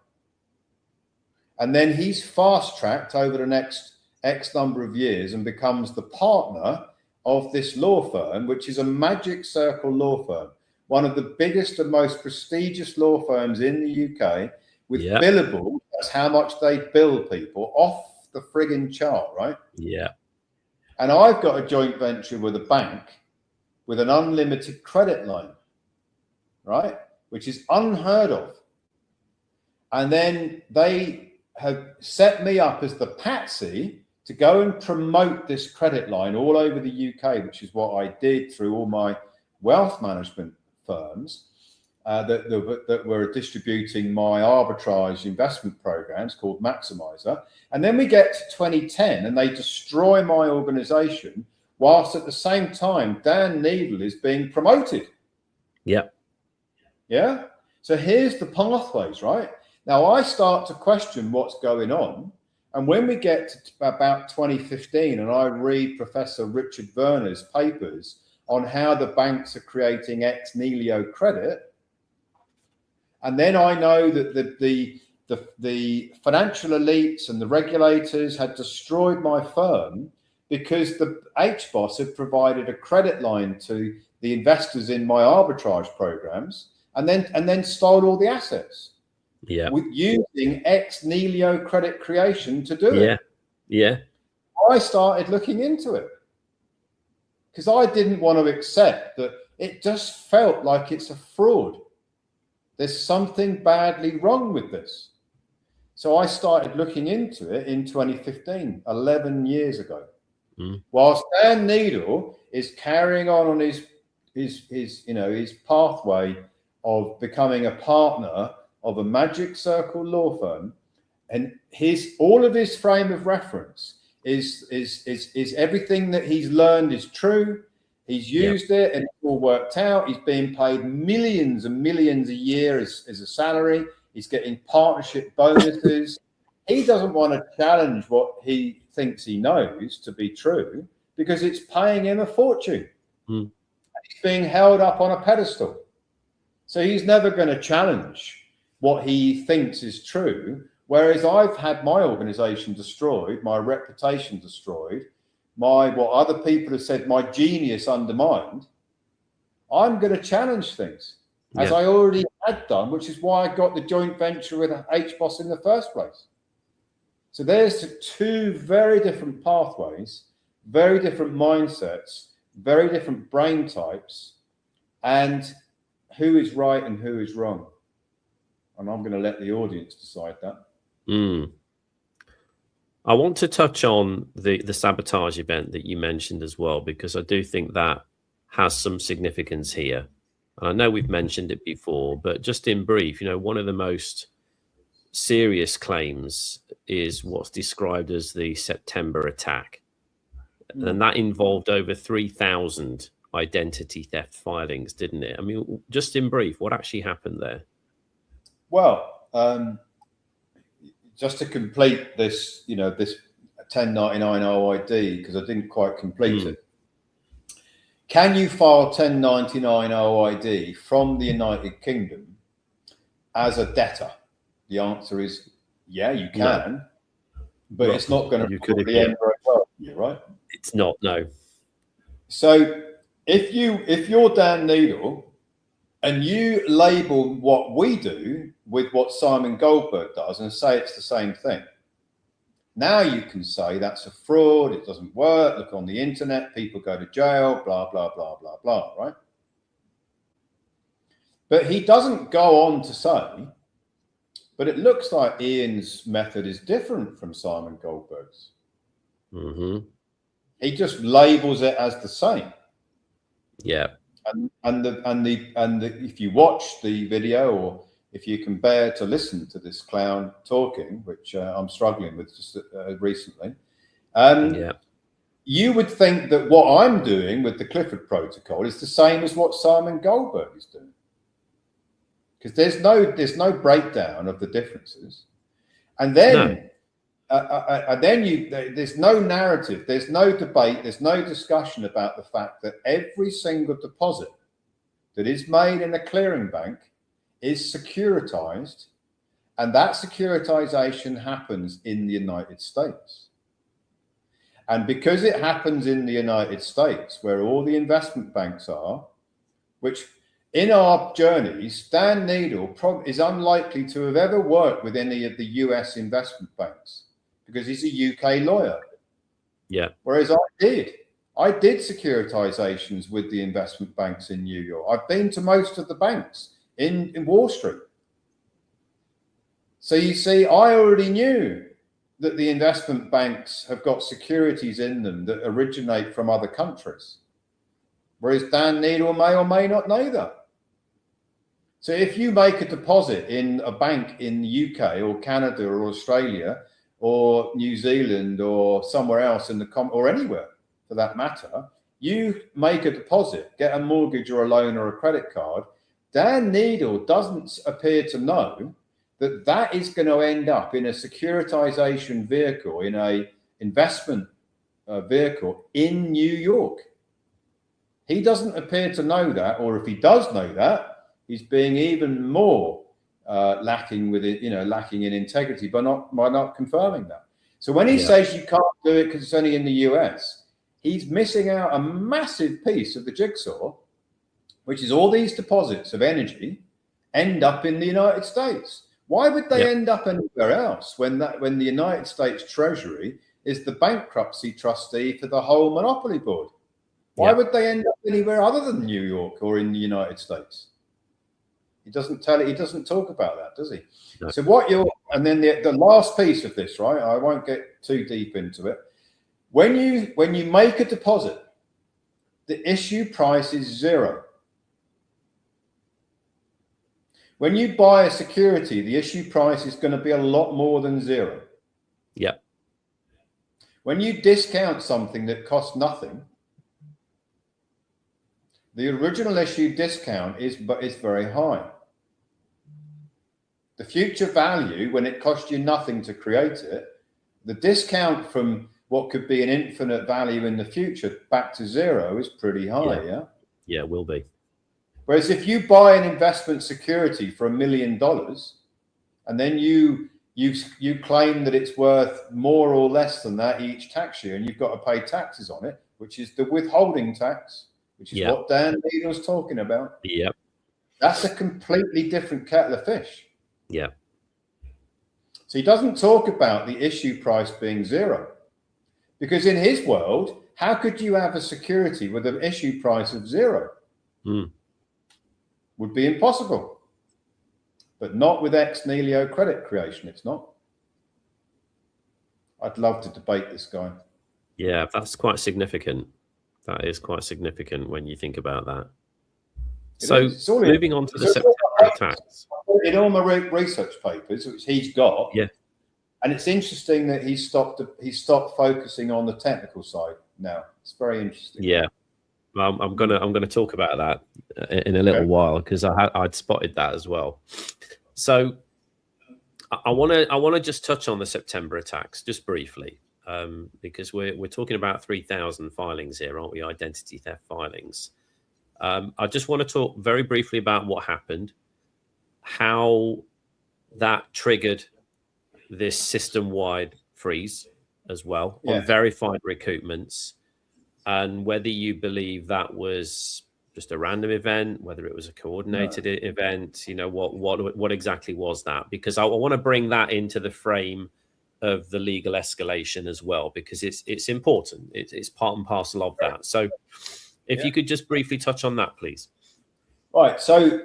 And then he's fast-tracked over the next X number of years and becomes the partner of this law firm, which is a Magic Circle law firm, one of the biggest and most prestigious law firms in the UK, with billable, that's how much they bill people, off the frigging chart, right? Yeah. And I've got a joint venture with a bank with an unlimited credit line, right? Which is unheard of. And then they have set me up as the patsy to go and promote this credit line all over the UK, which is what I did through all my wealth management firms that were distributing my arbitrage investment programs called Maximizer. And then we get to 2010 and they destroy my organization, whilst at the same time, Dan Neidle is being promoted. Yeah. Yeah. So here's the pathways, right? Now I start to question what's going on. And when we get to about 2015 and I read Professor Richard Werner's papers on how the banks are creating ex-nihilo credit, and then I know that the financial elites and the regulators had destroyed my firm because the HBOS had provided a credit line to the investors in my arbitrage programs and then stole all the assets. Yeah. With using ex-nihilo credit creation to do it. Yeah. I started looking into it because I didn't want to accept that. It just felt like it's a fraud. There's something badly wrong with this. So I started looking into it in 2015, 11 years ago. Whilst Dan Neidle is carrying on his pathway of becoming a partner of a Magic Circle law firm, and all of his frame of reference is everything that he's learned is true. He's used it and it's all worked out. He's being paid millions and millions a year as a salary. He's getting partnership bonuses. He doesn't want to challenge what he thinks he knows to be true because it's paying him a fortune. He's being held up on a pedestal. So he's never going to challenge what he thinks is true. Whereas I've had my organization destroyed, my reputation destroyed, what other people have said, my genius undermined. I'm going to challenge things as I already had done, which is why I got the joint venture with HBOS in the first place. So there's two very different pathways, very different mindsets, very different brain types, and who is right and who is wrong. And I'm going to let the audience decide that. I want to touch on the sabotage event that you mentioned as well, because I do think that has some significance here. And I know we've mentioned it before, but just in brief, one of the most serious claims is what's described as the September attack. And that involved over 3,000 identity theft filings, didn't it? I mean, just in brief, what actually happened there? Well, just to complete this, this 1099 OID, because I didn't quite complete it. Can you file 1099 OID from the United Kingdom as a debtor? The answer is, yeah, you can, but it's not going to probably end very well for you, right? It's not, no. So if you're Dan Neidle and you label what we do with what Simon Goldberg does and say it's the same thing, now you can say that's a fraud, it doesn't work, look on the internet, people go to jail, blah, blah, blah, blah, blah, right? But he doesn't go on to say, but it looks like Iain's method is different from Simon Goldberg's. He just labels it as the same. Yeah. And if you watch the video, or if you can bear to listen to this clown talking, which I'm struggling with just recently, you would think that what I'm doing with the Clifford protocol is the same as what Simon Goldberg is doing, because there's no breakdown of the differences, and then there's no narrative, there's no debate, there's no discussion about the fact that every single deposit that is made in a clearing bank is securitized, and that securitization happens in the United States. And because it happens in the United States, where all the investment banks are, which in our journeys, Dan Neidle is unlikely to have ever worked with any of the US investment banks because he's a UK lawyer. Yeah. Whereas I did securitizations with the investment banks in New York. I've been to most of the banks in Wall Street. So you see, I already knew that the investment banks have got securities in them that originate from other countries. Whereas Dan Neidle may or may not know that. So if you make a deposit in a bank in the UK or Canada or Australia or New Zealand or somewhere else or anywhere for that matter, you make a deposit, get a mortgage or a loan or a credit card, Dan Neidle doesn't appear to know that that is going to end up in a securitization vehicle, in a investment vehicle in New York. He doesn't appear to know that, or if he does know that, he's being even more lacking in integrity by not confirming that. So when he says you can't do it because it's only in the US, he's missing out a massive piece of the jigsaw, which is all these deposits of energy end up in the United States. Why would they end up anywhere else when the United States Treasury is the bankruptcy trustee for the whole monopoly board? Why would they end up anywhere other than New York or in the United States? He doesn't talk about that, does he? No. So and then the last piece of this, right? I won't get too deep into it. When you make a deposit, the issue price is zero. When you buy a security, the issue price is going to be a lot more than zero. Yeah. When you discount something that costs nothing, the original issue discount is very high. The future value, when it costs you nothing to create it, the discount from what could be an infinite value in the future back to zero is pretty high. Yeah, it will be. Whereas if you buy an investment security for $1 million and then you claim that it's worth more or less than that each tax year, and you've got to pay taxes on it, which is the withholding tax, which is what Dan Neidle's talking about. Yep. That's a completely different kettle of fish. Yeah. So he doesn't talk about the issue price being zero, because in his world, how could you have a security with an issue price of zero? Would be impossible, but not with ex-Nihilo credit creation. It's not. I'd love to debate this guy. Yeah, that's quite significant. That is quite significant when you think about that. So moving on to the September attacks. In all my research papers, which he's got, and it's interesting that he stopped focusing on the technical side now. It's very interesting. Yeah. I'm gonna talk about that in a little while, because I'd spotted that as well. So I want to just touch on the September attacks just briefly, because we're talking about 3,000 filings here, aren't we? Identity theft filings. I just want to talk very briefly about what happened, how that triggered this system-wide freeze as well on verified recoupments. And whether you believe that was just a random event, whether it was a coordinated event, what exactly was that? Because I want to bring that into the frame of the legal escalation as well, because it's important. It's part and parcel of that. So if you could just briefly touch on that, please. Right. So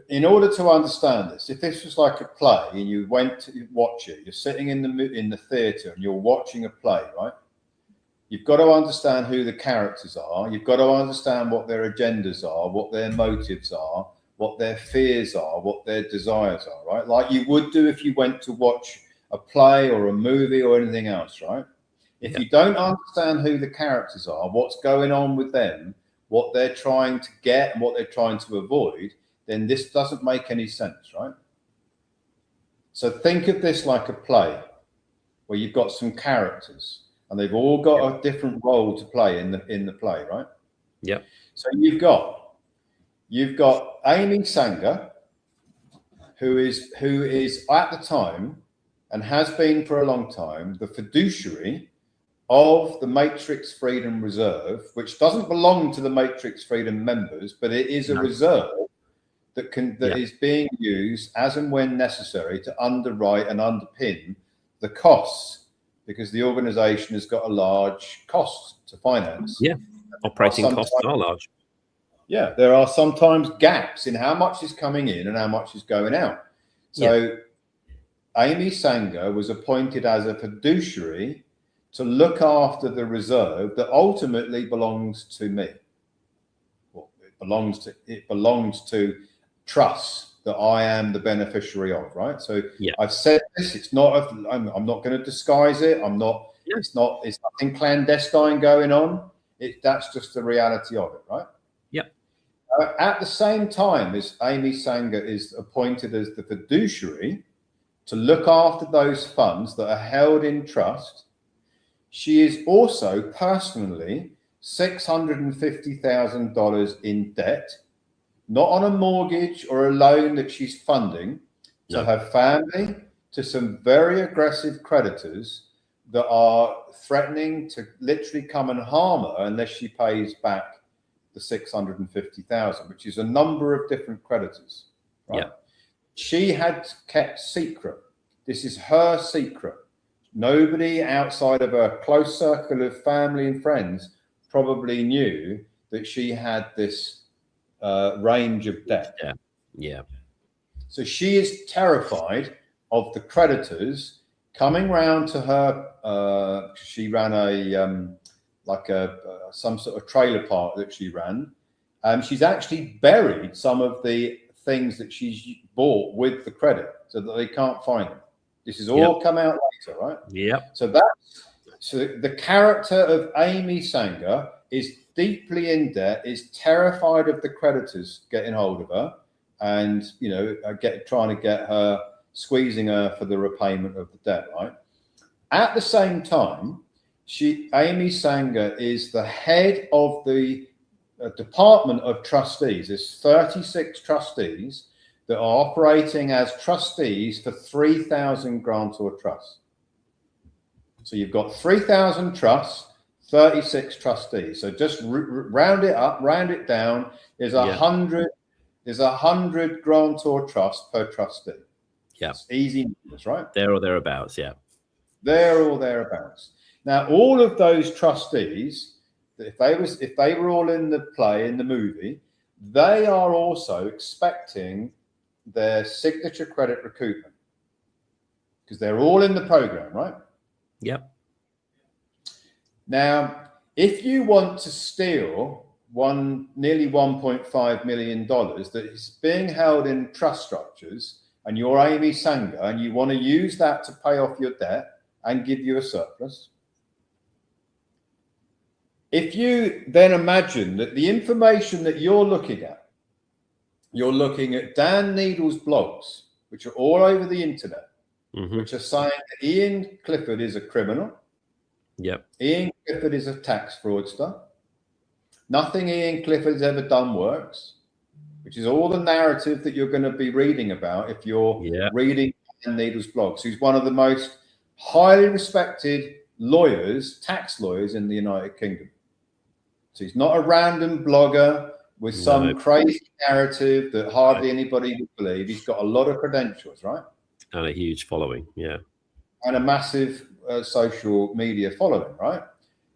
in order to understand this, if this was like a play and you went to watch it, you're sitting in the theatre and you're watching a play, right? You've got to understand who the characters are. You've got to understand what their agendas are, what their motives are, what their fears are, what their desires are, right? Like you would do if you went to watch a play or a movie or anything else, right? If you don't understand who the characters are, what's going on with them, what they're trying to get and what they're trying to avoid, then this doesn't make any sense, right? So think of this like a play where you've got some characters, and they've all got a different role to play in the play, right? Yeah. So you've got you've got Amy Sanger, who is at the time and has been for a long time the fiduciary of the Matrix Freedom Reserve, which doesn't belong to the Matrix Freedom members, but it is a reserve that is being used as and when necessary to underwrite and underpin the costs, because the organization has got a large cost to finance. Yeah, operating costs are large. Yeah, there are sometimes gaps in how much is coming in and how much is going out. So Amy Sanger was appointed as a fiduciary to look after the reserve that ultimately belongs to me. Well, it belongs to trusts that I am the beneficiary of, right? So I've said this. It's not. I'm not going to disguise it. I'm not. It's not. It's nothing clandestine going on. That's just the reality of it, right? Yep. At the same time as Amy Sanger is appointed as the fiduciary to look after those funds that are held in trust, she is also personally $650,000 in debt, not on a mortgage or a loan that she's funding, to her family, to some very aggressive creditors that are threatening to literally come and harm her unless she pays back the 650,000, which is a number of different creditors. Right? She had kept secret. This is her secret. Nobody outside of her close circle of family and friends probably knew that she had this range of debt. So she is terrified of the creditors coming round to her. She ran some sort of trailer park that she ran. She's actually buried some of the things that she's bought with the credit so that they can't find them. This is all come out later, right? So the character of Amy Sanger is deeply in debt, is terrified of the creditors getting hold of her, and trying to get her, squeezing her for the repayment of the debt, right? At the same time, Amy Sanger is the head of the Department of Trustees. There's 36 trustees that are operating as trustees for 3,000 grantor trusts. So you've got 3,000 trusts, 36 trustees. So just round it up, round it down. There's 100. There's 100 grantor trusts per trustee. It's easy numbers, right? There or thereabouts. There or thereabouts. Now, all of those trustees, if they were all in the play, in the movie, they are also expecting their signature credit recoupment, because they're all in the program, right? Now, if you want to steal nearly $1.5 million that is being held in trust structures, and you're Amy Sanger, and you want to use that to pay off your debt and give you a surplus, if you then imagine that the information that you're looking at Dan Neidle's blogs, which are all over the internet, which are saying that Iain Clifford is a criminal. Iain Clifford is a tax fraudster. Nothing Iain Clifford's ever done works, which is all the narrative that you're going to be reading about if you're reading Dan Neidle's blogs, who's one of the most highly respected lawyers, tax lawyers in the United Kingdom. So he's not a random blogger with some crazy narrative that hardly anybody would believe. He's got a lot of credentials, right? And a huge following, and a massive social media following, right?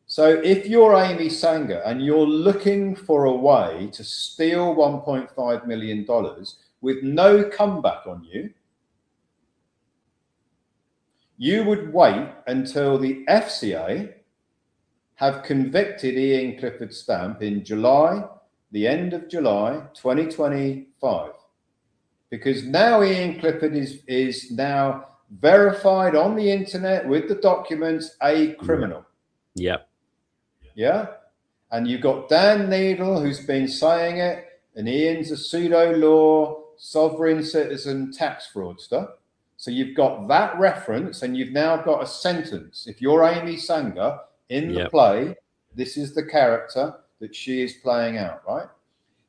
So if you're Amy Sanger and you're looking for a way to steal $1.5 million with no comeback on you, you would wait until the FCA have convicted Iain Clifford Stamp in July, the end of July 2025. Because now Iain Clifford is now verified on the internet with the documents a criminal. And you've got Dan Neidle, who's been saying it, and Iain's a pseudo-law, sovereign citizen tax fraudster. So you've got that reference, and you've now got a sentence. If you're Amy Sanger in the play, this is the character that she is playing out, right?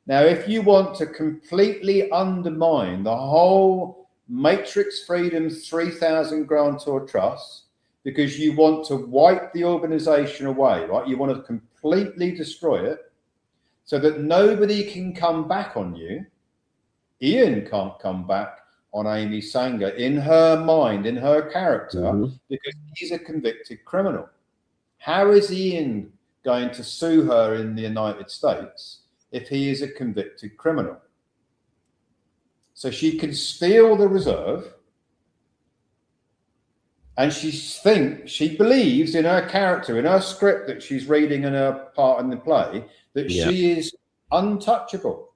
Now, if you want to completely undermine the whole Matrix Freedom's 3,000 grantor trust, because you want to wipe the organization away, right? You want to completely destroy it so that nobody can come back on you. Iain can't come back on Amy Sanger in her mind, in her character, because he's a convicted criminal. How is Iain going to sue her in the United States if he is a convicted criminal? So she can steal the reserve, and she believes in her character, in her script that she's reading in her part in the play, that she is untouchable.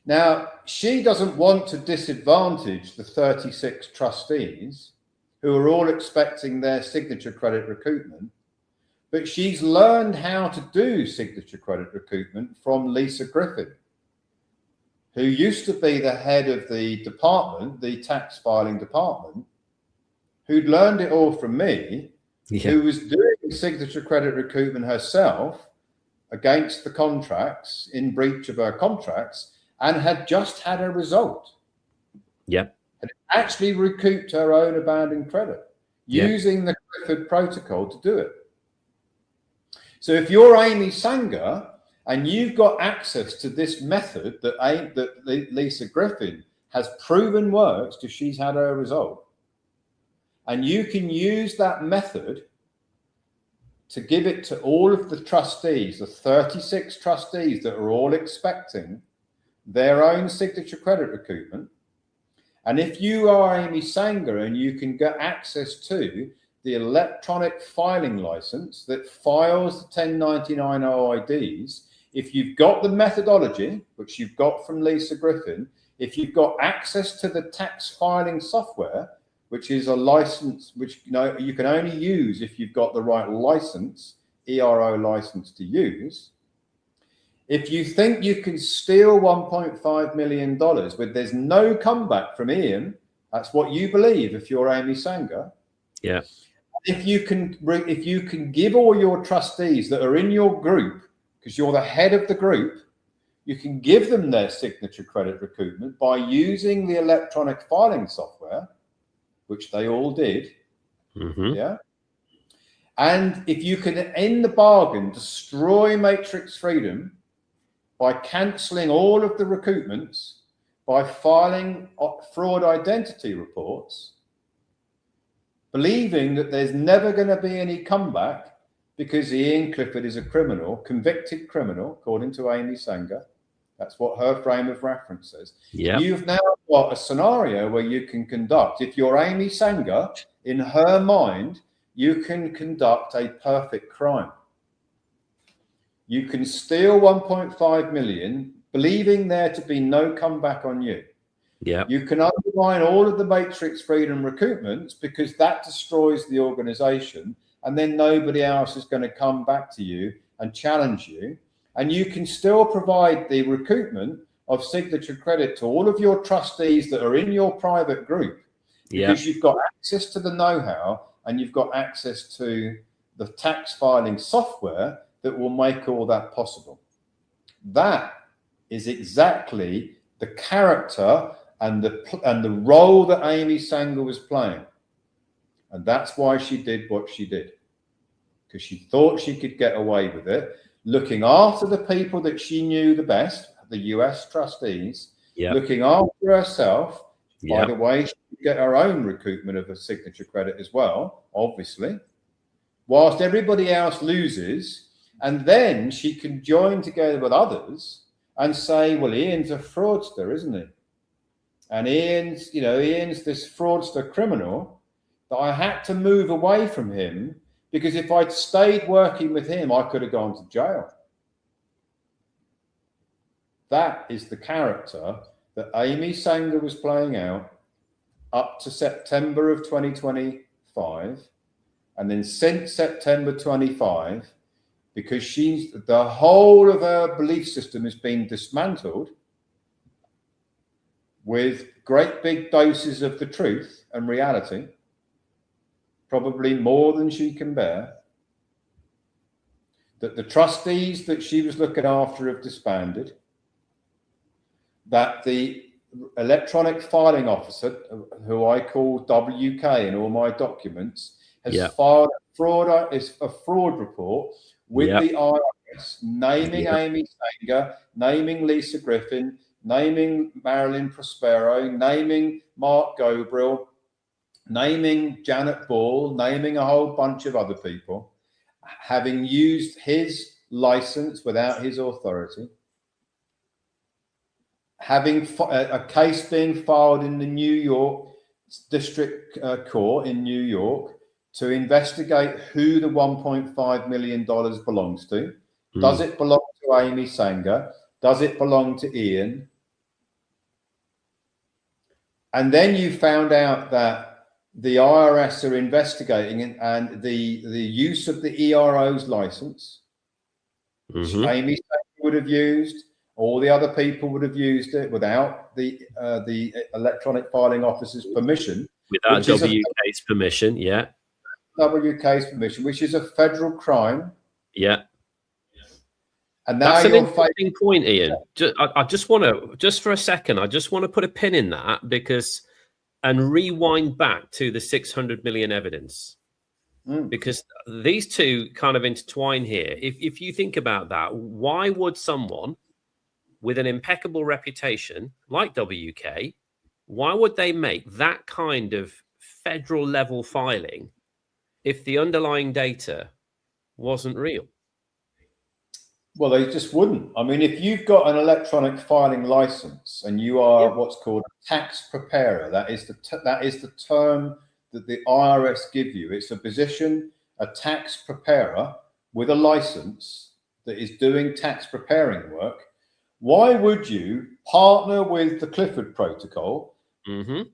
Now, she doesn't want to disadvantage the 36 trustees who are all expecting their signature credit recoupment, but she's learned how to do signature credit recoupment from Lisa Griffin, who used to be the head of the department, the tax filing department, who'd learned it all from me, who was doing signature credit recoupment herself against the contracts, in breach of her contracts, and had just had a result. Had actually recouped her own abandoned credit using the Clifford protocol to do it. So if you're Amy Sanger and you've got access to this method that Lisa Griffin has proven works because she's had her result, and you can use that method to give it to all of the trustees, the 36 trustees that are all expecting their own signature credit recoupment. And if you are Amy Sanger and you can get access to the electronic filing license that files the 1099 OIDs, if you've got the methodology, which you've got from Lisa Griffin, if you've got access to the tax filing software, which is a license which you can only use if you've got the right license, ERO license to use. If you think you can steal $1.5 million with there's no comeback from Iain, that's what you believe if you're Amy Sanger. If you can give all your trustees that are in your group, because you're the head of the group, you can give them their signature credit recoupment by using the electronic filing software, which they all did. And if you can, in the bargain, destroy Matrix Freedom by cancelling all of the recoupments, by filing fraud identity reports, believing that there's never going to be any comeback because Iain Clifford is a criminal, convicted criminal, according to Amy Sanger. That's what her frame of reference says. You've now got a scenario where you can conduct, if you're Amy Sanger, in her mind, you can conduct a perfect crime. You can steal 1.5 million, believing there to be no comeback on you. You can undermine all of the Matrix Freedom recoupments because that destroys the organization, and then nobody else is going to come back to you and challenge you. And you can still provide the recoupment of signature credit to all of your trustees that are in your private group, because you've got access to the know-how and you've got access to the tax filing software that will make all that possible. That is exactly the character and the role that Amy Sanger was playing. And that's why she did what she did, because she thought she could get away with it, looking after the people that she knew the best, the US trustees, looking after herself. By the way, she could get her own recoupment of a signature credit as well, obviously, whilst everybody else loses. And then she can join together with others and say, well, Iain's a fraudster, isn't he? And Iain's this fraudster criminal that I had to move away from him because if I'd stayed working with him, I could have gone to jail. That is the character that Amy Sanger was playing out up to September of 2025. And then since September 25, because the whole of her belief system has been dismantled with great big doses of the truth and reality, probably more than she can bear. that the trustees that she was looking after have disbanded, that the electronic filing officer, who I call WK in all my documents, has filed a fraud report with the IRS, naming Amy Sanger, naming Lisa Griffin, naming Marilyn Prospero, naming Mark Gobrill, naming Janet Ball, naming a whole bunch of other people, having used his license without his authority, having a case being filed in the New York District Court in New York to investigate who the $1.5 million belongs to. Does it belong to Amy Sanger? Does it belong to Iain? And then you found out that the IRS are investigating and the use of the ERO's license, which Amy Sanger would have used, all the other people would have used it without the electronic filing officer's permission. Without WK's permission, WK's permission, which is a federal crime. Yeah. And now that's an interesting point, Iain. I just want to, just for a second, I just want to put a pin in that and rewind back to the 600 million evidence. Because these two kind of intertwine here. If you think about that, why would someone with an impeccable reputation like WK, why would they make that kind of federal level filing if the underlying data wasn't real? Well, they just wouldn't. I mean, if you've got an electronic filing license and you are what's called a tax preparer, that is the term that the IRS give you. It's a position, a tax preparer with a license that is doing tax preparing work. Why would you partner with the Clifford protocol and a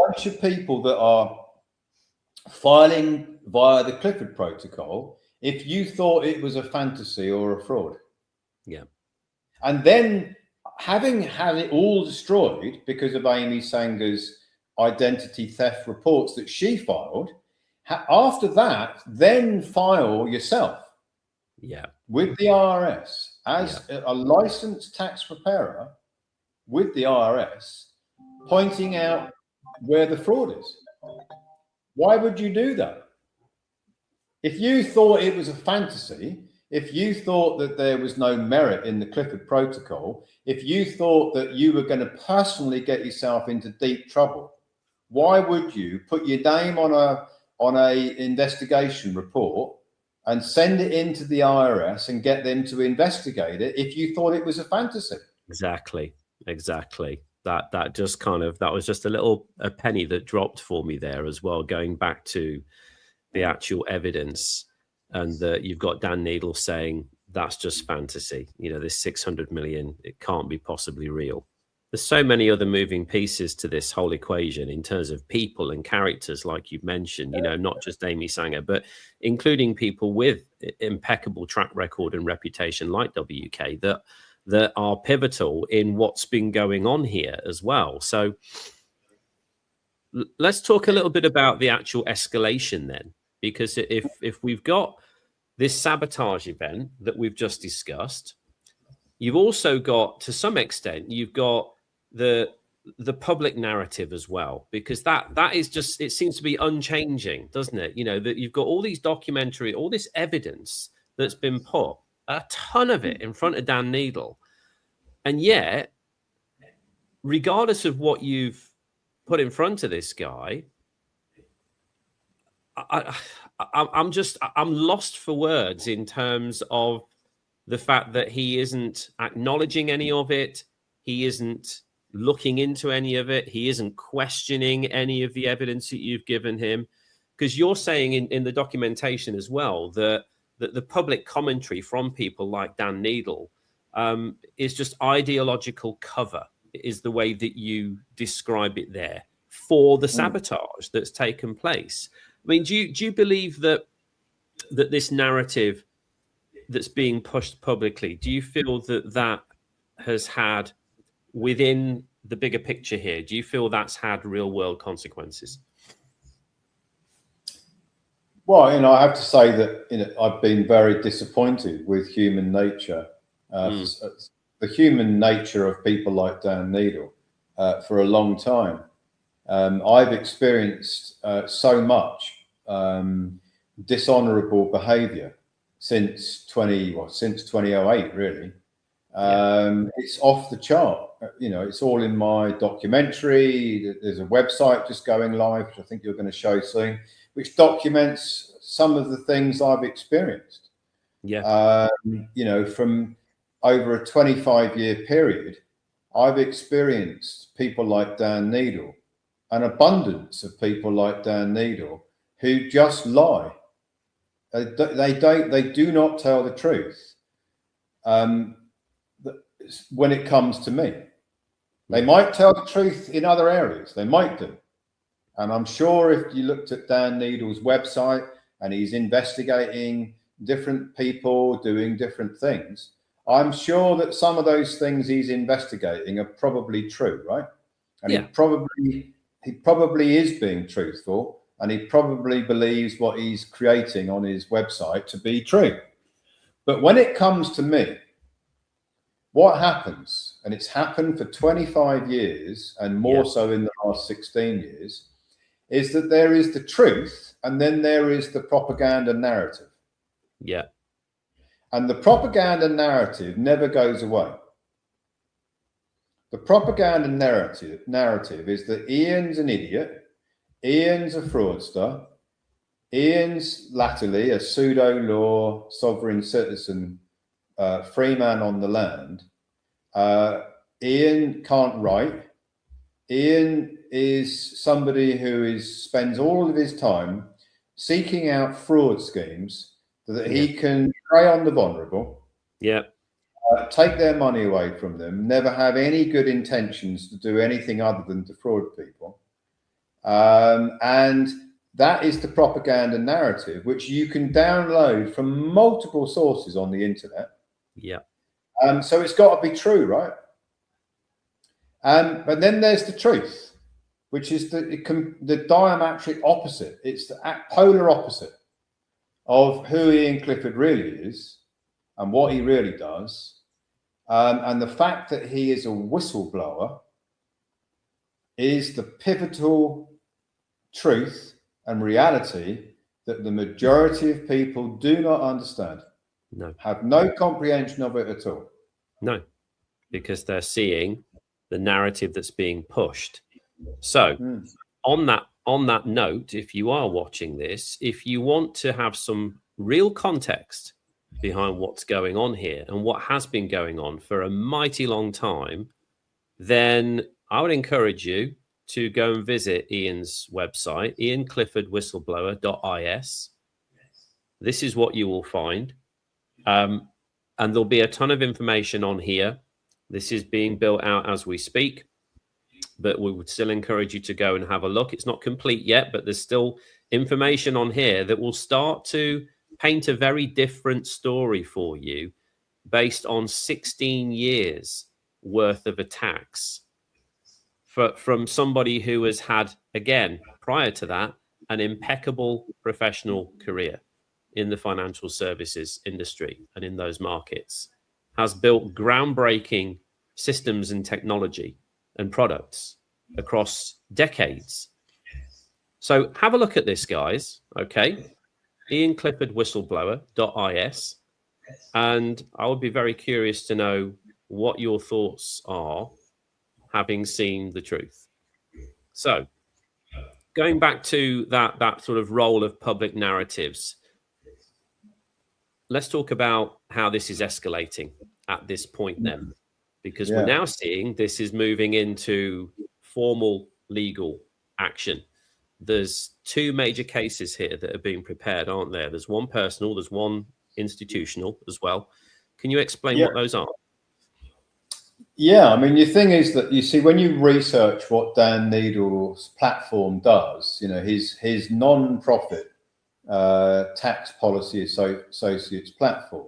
bunch of people that are filing via the Clifford protocol if you thought it was a fantasy or a fraud? Yeah. And then having had it all destroyed because of Amy Sanger's identity theft reports that she filed, after that, then file yourself with the IRS as a licensed tax preparer with the IRS, pointing out where the fraud is. Why would you do that? If you thought it was a fantasy, if you thought that there was no merit in the Clifford protocol, if you thought that you were going to personally get yourself into deep trouble, why would you put your name on a investigation report and send it into the IRS and get them to investigate it if you thought it was a fantasy? Exactly. That just kind of, that was just a penny that dropped for me there as well, going back to the actual evidence, and that you've got Dan Neidle'S saying that's just fantasy. You know, this 600 million, it can't be possibly real. There's so many other moving pieces to this whole equation in terms of people and characters, like you've mentioned, you know, not just Amy Sanger, but including people with impeccable track record and reputation like WK that are pivotal in what's been going on here as well. So let's talk a little bit about the actual escalation then, because if we've got this sabotage event that we've just discussed, you've also got, to some extent, you've got the public narrative as well, because that is just, it seems to be unchanging, doesn't it? You know, that you've got all these documentary, all this evidence that's been put, a ton of it in front of Dan Neidle, and yet, regardless of what you've put in front of this guy, I'm lost for words in terms of the fact that he isn't acknowledging any of it. He isn't looking into any of it. He isn't questioning any of the evidence that you've given him. Because you're saying in the documentation as well that the public commentary from people like Dan Neidle is just ideological cover, is the way that you describe it there, for the sabotage that's taken place. I mean, do you believe that this narrative that's being pushed publicly, do you feel that has had, within the bigger picture here, do you feel that's had real world consequences? Well, I have to say that I've been very disappointed with human nature, the human nature of people like Dan Neidle for a long time. I've experienced so much dishonourable behaviour since 2008, really. It's off the chart. It's all in my documentary. There's a website just going live, which I think you're going to show soon, which documents some of the things I've experienced. From over a 25-year period, I've experienced people like Dan Neidle, an abundance of people like Dan Neidle who just lie. They do not tell the truth. When it comes to me, they might tell the truth in other areas. They might do. And I'm sure if you looked at Dan Neidle's website and he's investigating different people doing different things, I'm sure that some of those things he's investigating are probably true, right? And he probably is being truthful, and he probably believes what he's creating on his website to be true. But when it comes to me, what happens, and it's happened for 25 years and more so in the last 16 years, is that there is the truth and then there is the propaganda narrative. Yeah. And the propaganda narrative never goes away. The propaganda narrative is that Iain's an idiot, Iain's a fraudster, Iain's latterly a pseudo-law sovereign citizen, free man on the land. Iain can't write. Iain is somebody who spends all of his time seeking out fraud schemes that he can prey on the vulnerable, take their money away from them, never have any good intentions to do anything other than defraud people. And that is the propaganda narrative, which you can download from multiple sources on the internet. So it's got to be true, right? But then there's the truth, which is the diametric opposite. It's the polar opposite of who Iain Clifford really is and what he really does. And the fact that he is a whistleblower is the pivotal truth and reality that the majority of people do not understand. Have no comprehension of it at all. No, because they're seeing the narrative that's being pushed. So on that note, if you are watching this, if you want to have some real context behind what's going on here and what has been going on for a mighty long time, then I would encourage you to go and visit Iain's website, iancliffordwhistleblower.is. This is what you will find. And there'll be a ton of information on here. This is being built out as we speak, but we would still encourage you to go and have a look. It's not complete yet, but there's still information on here that will start to paint a very different story for you based on 16 years worth of attacks from somebody who has had, again, prior to that, an impeccable professional career in the financial services industry and in those markets, has built groundbreaking systems and technology and products across decades. So have a look at this, guys. Okay. iancliffordwhistleblower.is. And I would be very curious to know what your thoughts are, having seen the truth. So going back to that sort of role of public narratives, let's talk about how this is escalating at this point then, because we're now seeing this is moving into formal legal action. There's two major cases here that are being prepared, aren't there? There's one personal, there's one institutional as well. Can you explain what those are? Yeah, I mean, the thing is that you see, when you research what Dan Neidle's platform does, his non-profit tax policy associates platform,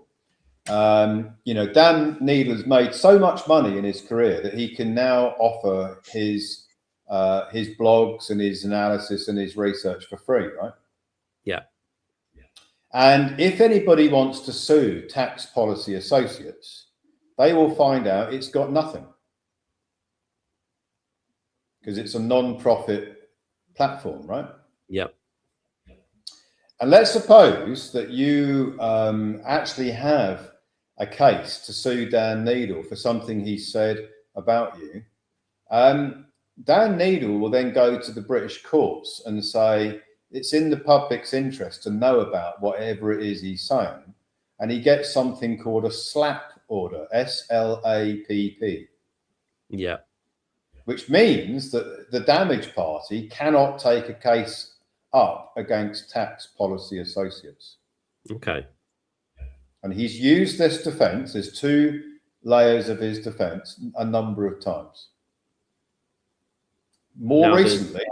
Dan Neidle has made so much money in his career that he can now offer his blogs and his analysis and his research for free, right? Yeah. And if anybody wants to sue Tax Policy Associates, they will find out it's got nothing, because it's a non-profit platform, right? Yep. And let's suppose that you actually have a case to sue Dan Neidle for something he said about you. Dan Neidle will then go to the British courts and say it's in the public's interest to know about whatever it is he's saying. And he gets something called a SLAPP order, SLAPP. Yeah. Which means that the damaged party cannot take a case up against Tax Policy Associates. Okay. And he's used this defence, there's two layers of his defence, a number of times. More recently,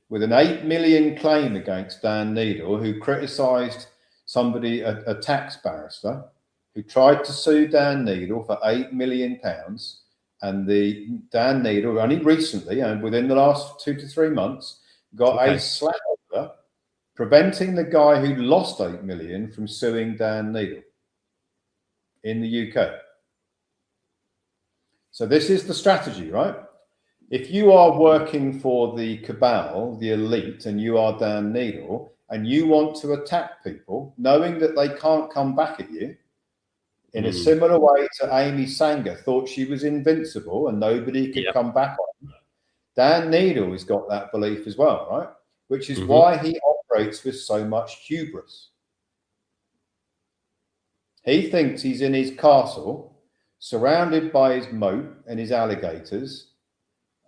with an 8 million claim against Dan Neidle, who criticised somebody, a tax barrister, who tried to sue Dan Neidle for £8 million. And the Dan Neidle only recently, and within the last 2 to 3 months, got a SLAPP order preventing the guy who lost 8 million from suing Dan Neidle in the UK. So this is the strategy, right? If you are working for the cabal, the elite, and you are Dan Neidle, and you want to attack people, knowing that they can't come back at you, in a similar way to Amy Sanger thought she was invincible and nobody could come back on her, Dan Neidle has got that belief as well, right? Which is why he operates with so much hubris. He thinks he's in his castle, surrounded by his moat and his alligators,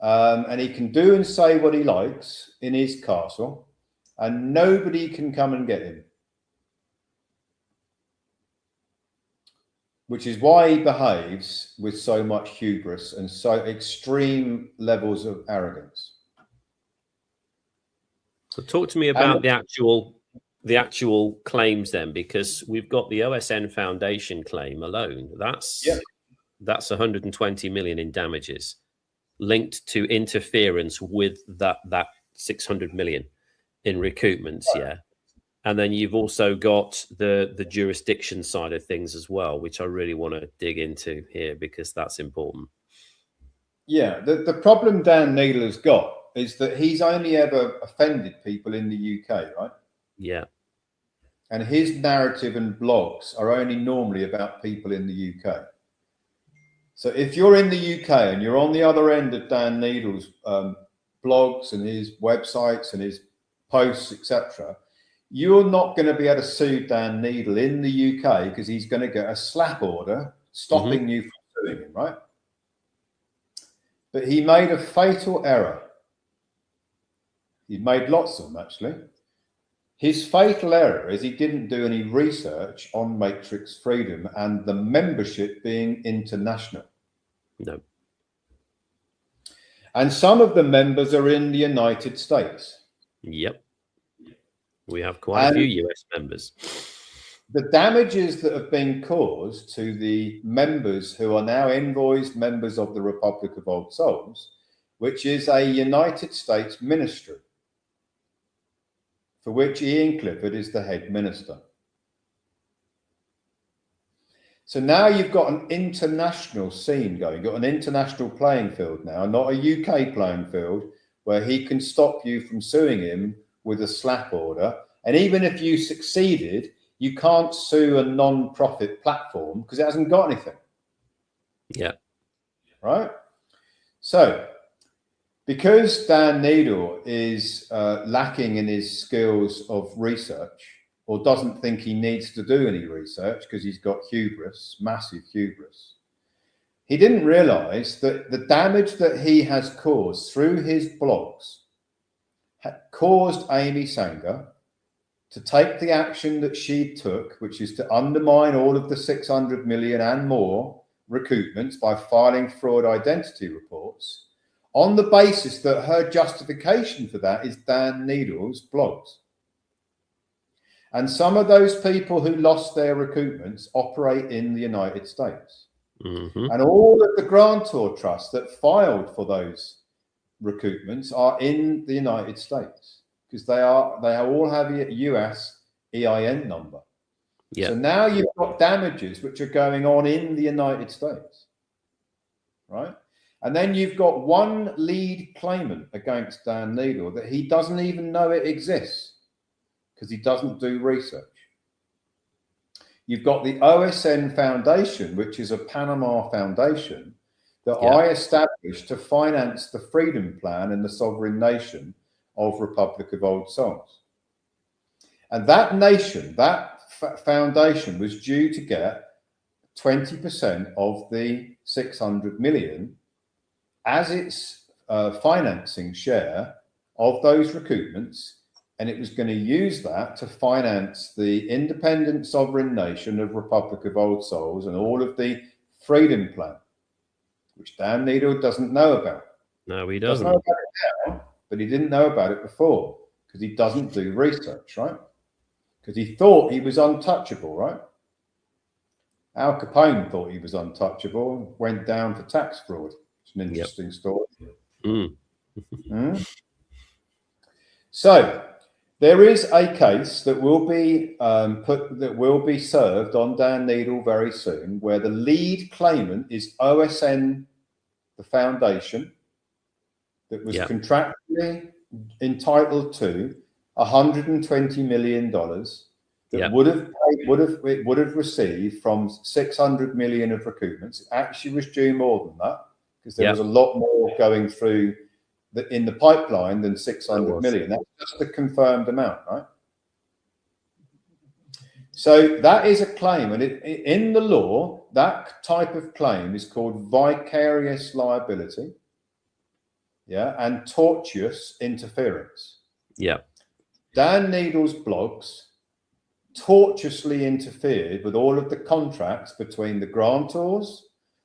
and he can do and say what he likes in his castle, and nobody can come and get him. Which is why he behaves with so much hubris and so extreme levels of arrogance. So talk to me about the actual claims then, because we've got the OSN Foundation claim alone. That's 120 million in damages linked to interference with that 600 million in recoupments. Right. Yeah. And then you've also got the jurisdiction side of things as well, which I really want to dig into here because that's important. Yeah, the problem Dan Neidle has got is that he's only ever offended people in the UK, right? Yeah. And his narrative and blogs are only normally about people in the UK. So if you're in the UK and you're on the other end of Dan Neidle's blogs and his websites and his posts, etc., you're not going to be able to sue Dan Neidle in the UK because he's going to get a SLAPP order stopping you from suing him, right? But he made a fatal error. He made lots of them, actually. His fatal error is he didn't do any research on matrix freedom and the membership being international. No. And some of the members are in the United States. Yep. We have quite a few US members. The damages that have been caused to the members who are now envoys, members of the Republic of Old Souls, which is a United States ministry, for which Iain Clifford is the head minister. So now you've got an international scene going, you've got an international playing field now, not a UK playing field where he can stop you from suing him with a SLAPP order. And even if you succeeded, you can't sue a non-profit platform because it hasn't got anything. Yeah. Right? So, because Dan Neidle is lacking in his skills of research, or doesn't think he needs to do any research because he's got hubris, massive hubris, he didn't realize that the damage that he has caused through his blogs had caused Amy Sanger to take the action that she took, which is to undermine all of the 600 million and more recoupments by filing fraud identity reports, on the basis that her justification for that is Dan Neidle's blogs. And some of those people who lost their recoupments operate in the United States. And all of the grantor trusts that filed for those recoupments are in the United States because they all have US EIN number. Yeah. So now you've got damages which are going on in the United States, right? And then you've got one lead claimant against Dan Neidle that he doesn't even know it exists because he doesn't do research. You've got the OSN Foundation, which is a Panama foundation that I established to finance the freedom plan and the sovereign nation of Republic of Old Souls. And that nation, that foundation was due to get 20% of the 600 million as its financing share of those recoupments, and it was going to use that to finance the independent sovereign nation of Republic of Old Souls and all of the freedom plan, which Dan Neidle doesn't know about. No, he doesn't. Know about it now, but he didn't know about it before because he doesn't do research, right? Because he thought he was untouchable, right? Al Capone thought he was untouchable, went down for tax fraud. It's an interesting story. So there is a case that will be served on Dan Neidle very soon, where the lead claimant is OSN, the foundation that was contractually entitled to $120 million that would have received from 600 million of recoupments. It actually was due more than that because there was a lot more going through in the pipeline than 600 million. That's just the confirmed amount, right? So that is a claim, and in the law, that type of claim is called vicarious liability, and tortious interference. Dan Neidle's blogs tortuously interfered with all of the contracts between the grantors,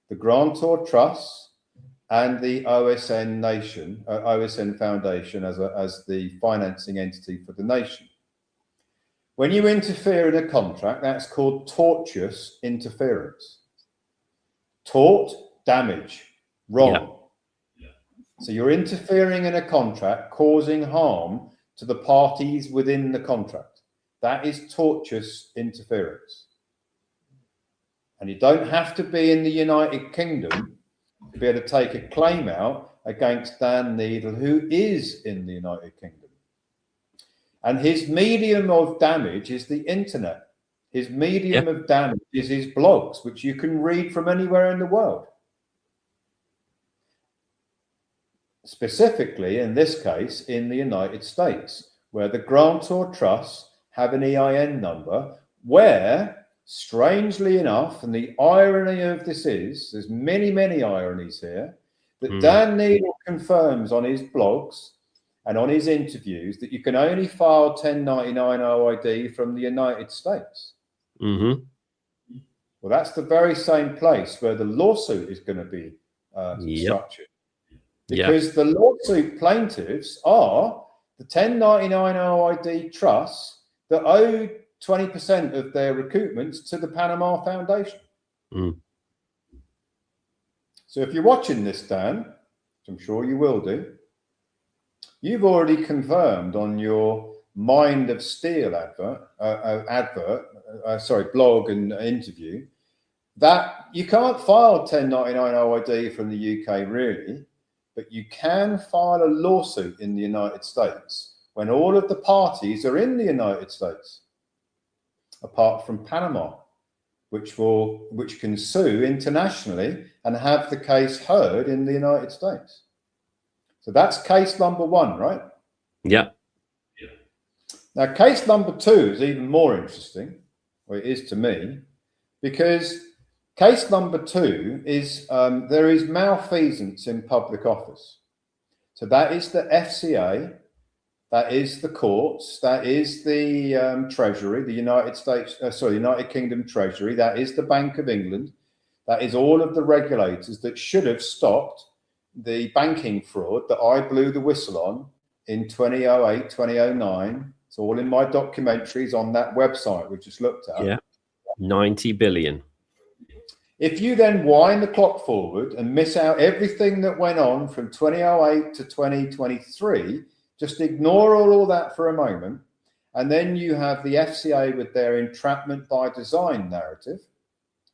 the grantor trusts, and the OSN nation, OSN Foundation as the financing entity for the nation. When you interfere in a contract, that's called tortious interference. Tort, damage, wrong. So you're interfering in a contract, causing harm to the parties within the contract. That is tortious interference. And you don't have to be in the United Kingdom to be able to take a claim out against Dan Neidle, who is in the United Kingdom. And his medium of damage is the internet. His medium of damage is his blogs, which you can read from anywhere in the world. Specifically, in this case, in the United States, where the grantor trusts have an EIN number, where, strangely enough, and the irony of this is, there's many, many ironies here, that Dan Neidle confirms on his blogs and on his interviews that you can only file 1099 OID from the United States. Well, that's the very same place where the lawsuit is going to be structured. Because the lawsuit plaintiffs are the 1099 OID trusts that owe 20% of their recoupments to the Panama Foundation. So if you're watching this, Dan, which I'm sure you will do, you've already confirmed on your Mind of Steel blog and interview that you can't file 1099 OID from the UK really, but you can file a lawsuit in the United States when all of the parties are in the United States, apart from Panama, which can sue internationally and have the case heard in the United States. So that's case number one, right? Now, case number two is even more interesting, or it is to me, because case number two is there is malfeasance in public office. So that is the FCA, that is the courts, that is the Treasury, the United Kingdom Treasury, that is the Bank of England, that is all of the regulators that should have stopped the banking fraud that I blew the whistle on in 2008, 2009. It's all in my documentaries on that website we just looked at. 90 billion. If you then wind the clock forward and miss out everything that went on from 2008 to 2023, just ignore all that for a moment And then you have the FCA with their entrapment by design narrative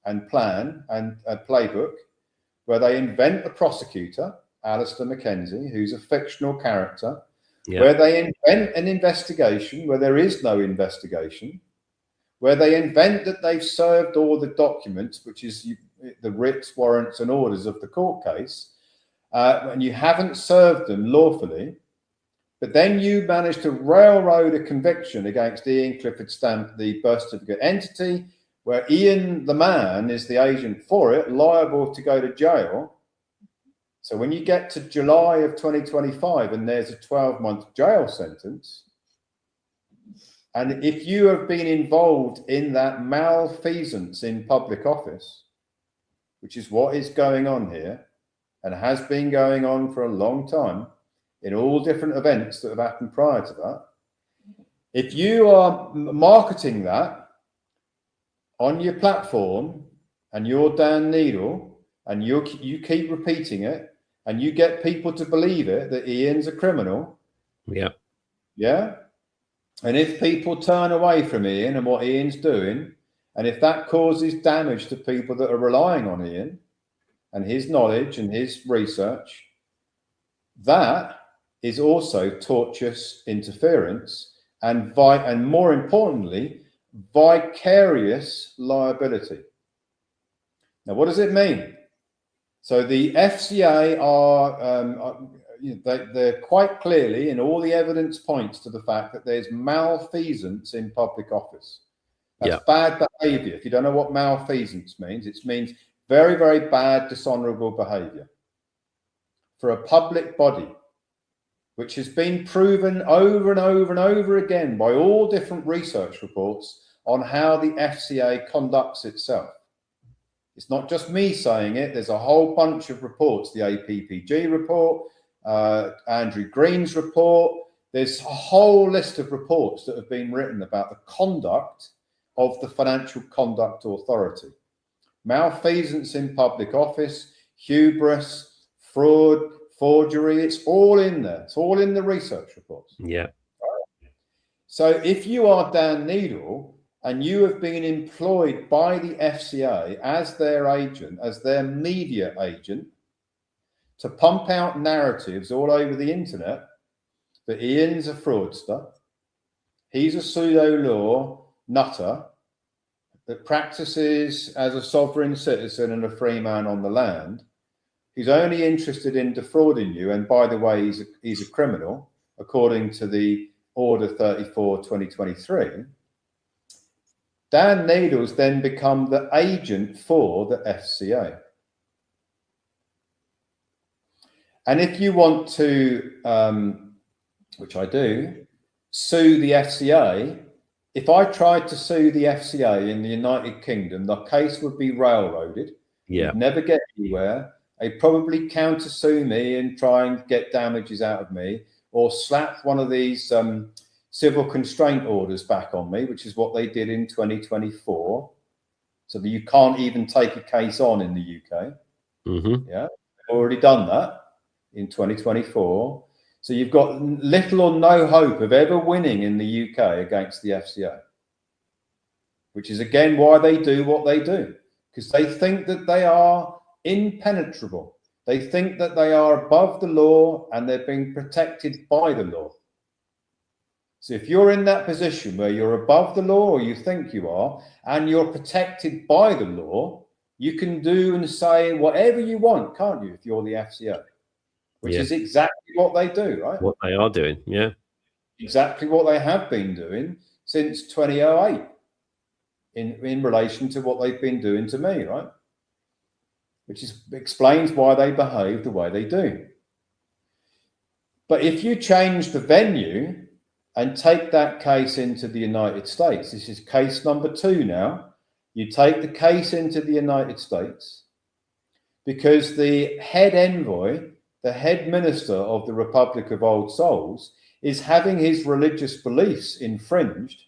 and plan and playbook, where they invent a prosecutor, Alistair Mackenzie, who's a fictional character, where they invent an investigation where there is no investigation, where they invent that they've served all the documents, which is the writs, warrants and orders of the court case, and you haven't served them lawfully, but then you manage to railroad a conviction against Iain Clifford Stamp, the birth certificate entity, where Iain, the man, is the agent for it, liable to go to jail. So when you get to July of 2025 and there's a 12-month jail sentence, and if you have been involved in that malfeasance in public office, which is what is going on here and has been going on for a long time in all different events that have happened prior to that, if you are marketing that on your platform and you're Dan Neidle and you keep repeating it and you get people to believe it, that Iain's a criminal. Yeah. And if people turn away from Iain and what Iain's doing, and if that causes damage to people that are relying on Iain and his knowledge and his research, that is also tortious interference and more importantly, vicarious liability. Now, what does it mean? So the FCA they're quite clearly, and all the evidence points to the fact that there's malfeasance in public office. That's bad behavior. If you don't know what malfeasance means, it means very, very bad, dishonorable behavior for a public body, which has been proven over and over and over again by all different research reports on how the FCA conducts itself. It's not just me saying it. There's a whole bunch of reports, the APPG report, Andrew Green's report. There's a whole list of reports that have been written about the conduct of the Financial Conduct Authority. Malfeasance in public office, hubris, fraud, forgery, it's all in there. It's all in the research reports. Yeah. So if you are Dan Neidle and you have been employed by the FCA as their agent, as their media agent, to pump out narratives all over the internet that Iain's a fraudster, he's a pseudo-law nutter that practices as a sovereign citizen and a free man on the land, he's only interested in defrauding you, and by the way, he's a criminal, according to the Order 34/2023, Dan Neidle's then become the agent for the FCA. And if you want to, which I do, sue the FCA, if I tried to sue the FCA in the United Kingdom, the case would be railroaded. You'd never get anywhere. They'd probably counter-sue me and try and get damages out of me, or slap one of these civil constraint orders back on me, which is what they did in 2024. So that you can't even take a case on in the UK. Yeah, they've already done that in 2024. So you've got little or no hope of ever winning in the UK against the FCA, which is again why they do what they do, because they think that they are impenetrable. They think that they are above the law and they're being protected by the law. So if you're in that position where you're above the law, or you think you are, and you're protected by the law, you can do and say whatever you want, can't you, if you're the FCA? Which is exactly what they do, right? What they are doing, yeah. Exactly what they have been doing since 2008 in relation to what they've been doing to me, right? Which explains why they behave the way they do. But if you change the venue and take that case into the United States, this is case number 2 now, you take the case into the United States because the head envoy, the head minister of the Republic of Old Souls, is having his religious beliefs infringed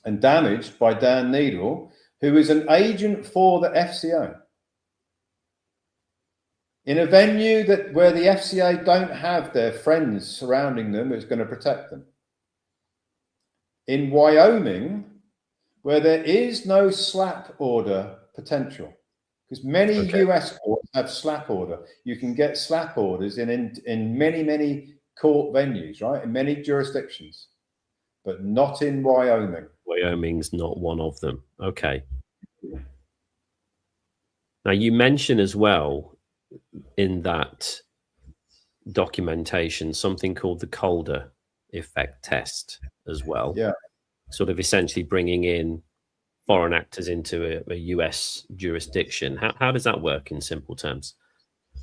and damaged by Dan Neidle, who is an agent for the FCA. In a venue where the FCA don't have their friends surrounding them who's going to protect them. in Wyoming, where there is no slap order potential, because many US courts have slap order. You can get slap orders in many court venues, right? In many jurisdictions, but not in Wyoming. Wyoming's not one of them. Okay. Now, you mention as well in that documentation something called the Calder effect test as well. Yeah. Sort of essentially bringing in foreign actors into a US jurisdiction. How does that work in simple terms?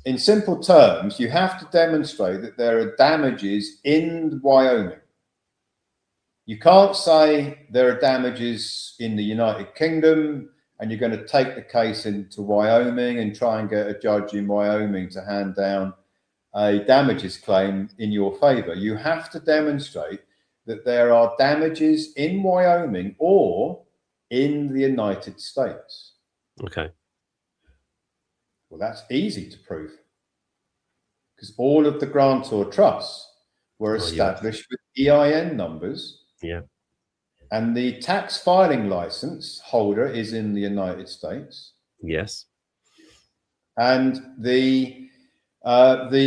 In simple terms, you have to demonstrate that there are damages in Wyoming. You can't say there are damages in the United Kingdom and you're going to take the case into Wyoming and try and get a judge in Wyoming to hand down a damages claim in your favor. You have to demonstrate that there are damages in Wyoming or in the United States. Okay. Well, that's easy to prove because all of the grantor trusts were established with EIN numbers. Yeah. And the tax filing license holder is in the United States. Yes. And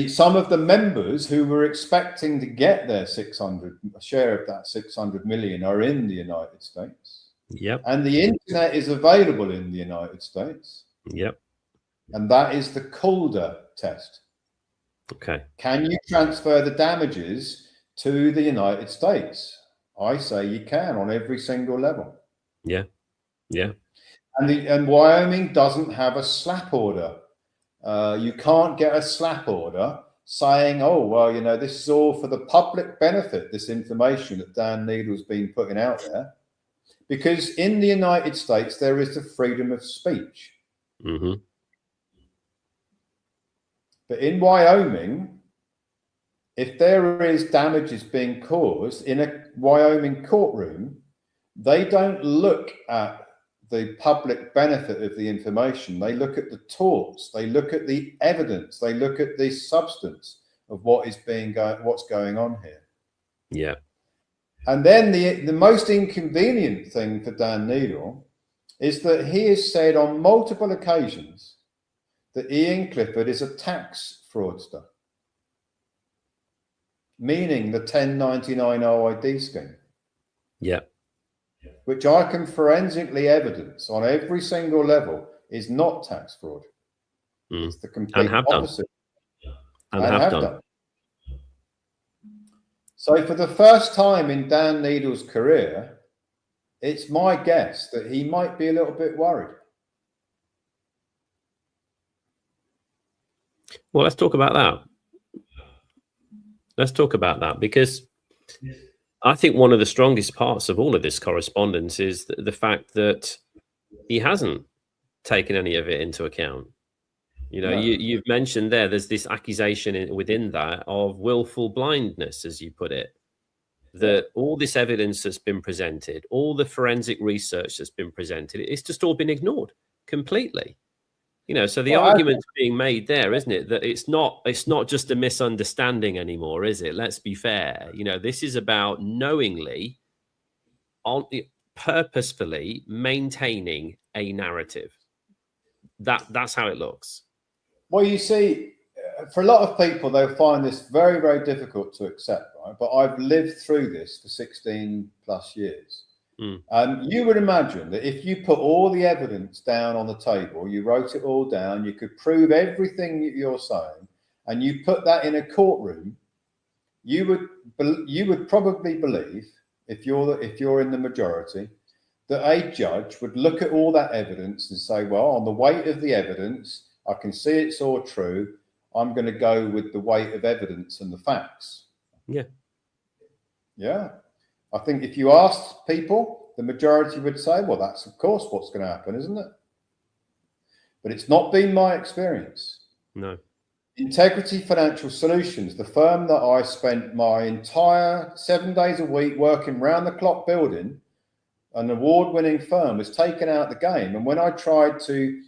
some of the members who were expecting to get their share of that 600 million are in the United States. Yep. And the internet is available in the United States. Yep. And that is the Calder test. Okay. Can you transfer the damages to the United States? I say you can on every single level. Yeah. Yeah. And Wyoming doesn't have a slap order. You can't get a slap order saying, oh, well, you know, this is all for the public benefit, this information that Dan Neidle's been putting out there. Because in the United States, there is the freedom of speech. Mm-hmm. But in Wyoming, if there is damages being caused in a Wyoming courtroom, they don't look at the public benefit of the information. They look at the torts. They look at the evidence. They look at the substance of what's going on here. Yeah. And then the most inconvenient thing for Dan Neidle is that he has said on multiple occasions that Iain Clifford is a tax fraudster, meaning the 1099 OID scheme. Yeah. Which I can forensically evidence on every single level is not tax fraud. It's the complete opposite. And have done. So for the first time in Dan Neidle's career, it's my guess that he might be a little bit worried. Well, let's talk about that. Let's talk about that, because I think one of the strongest parts of all of this correspondence is the fact that he hasn't taken any of it into account. You know, you've mentioned there's this accusation within that of willful blindness, as you put it, that all this evidence that's been presented, all the forensic research that's been presented, it's just all been ignored completely. You know, so the argument's being made there, isn't it? That it's not just a misunderstanding anymore, is it? Let's be fair. You know, this is about knowingly, purposefully maintaining a narrative. That's how it looks. Well, you see, for a lot of people, they'll find this very, very difficult to accept, right? But I've lived through this for 16 plus years. You would imagine that if you put all the evidence down on the table, you wrote it all down, you could prove everything that you're saying, and you put that in a courtroom, you would probably believe, if you're in the majority, that a judge would look at all that evidence and say, well, on the weight of the evidence, I can see it's all true. I'm going to go with the weight of evidence and the facts. Yeah. Yeah. I think if you asked people, the majority would say, well, that's of course what's going to happen, isn't it? But it's not been my experience. No. Integrity Financial Solutions, the firm that I spent my entire 7 days a week working round the clock building, an award-winning firm, was taken out of the game. And when I tried to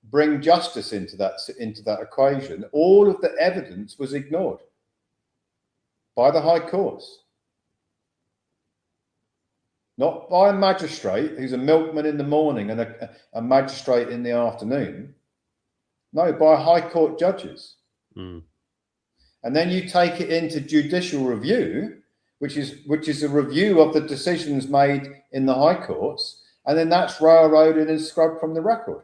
bring justice into that equation, all of the evidence was ignored by the High Courts. not by a magistrate who's a milkman in the morning and a magistrate in the afternoon. No, by high court judges. Mm. And then you take it into judicial review, which is a review of the decisions made in the high courts, and then that's railroaded and scrubbed from the record.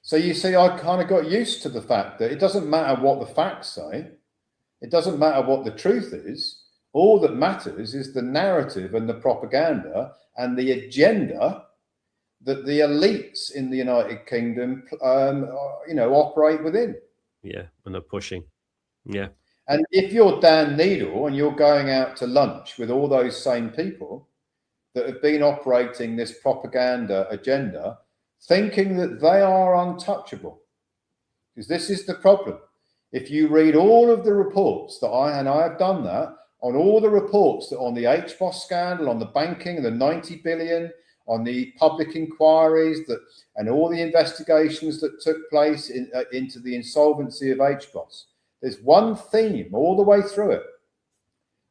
So you see, I kind of got used to the fact that it doesn't matter what the facts say. It doesn't matter what the truth is. All that matters is the narrative and the propaganda and the agenda that the elites in the United Kingdom, operate within. Yeah, and they're pushing. Yeah. And if you're Dan Neidle and you're going out to lunch with all those same people that have been operating this propaganda agenda, thinking that they are untouchable, because this is the problem. If you read all of the reports that I have done that, on all the reports that on the HBOS scandal, on the banking and the 90 billion, on the public inquiries and all the investigations that took place into the insolvency of HBOS, there's one theme all the way through it.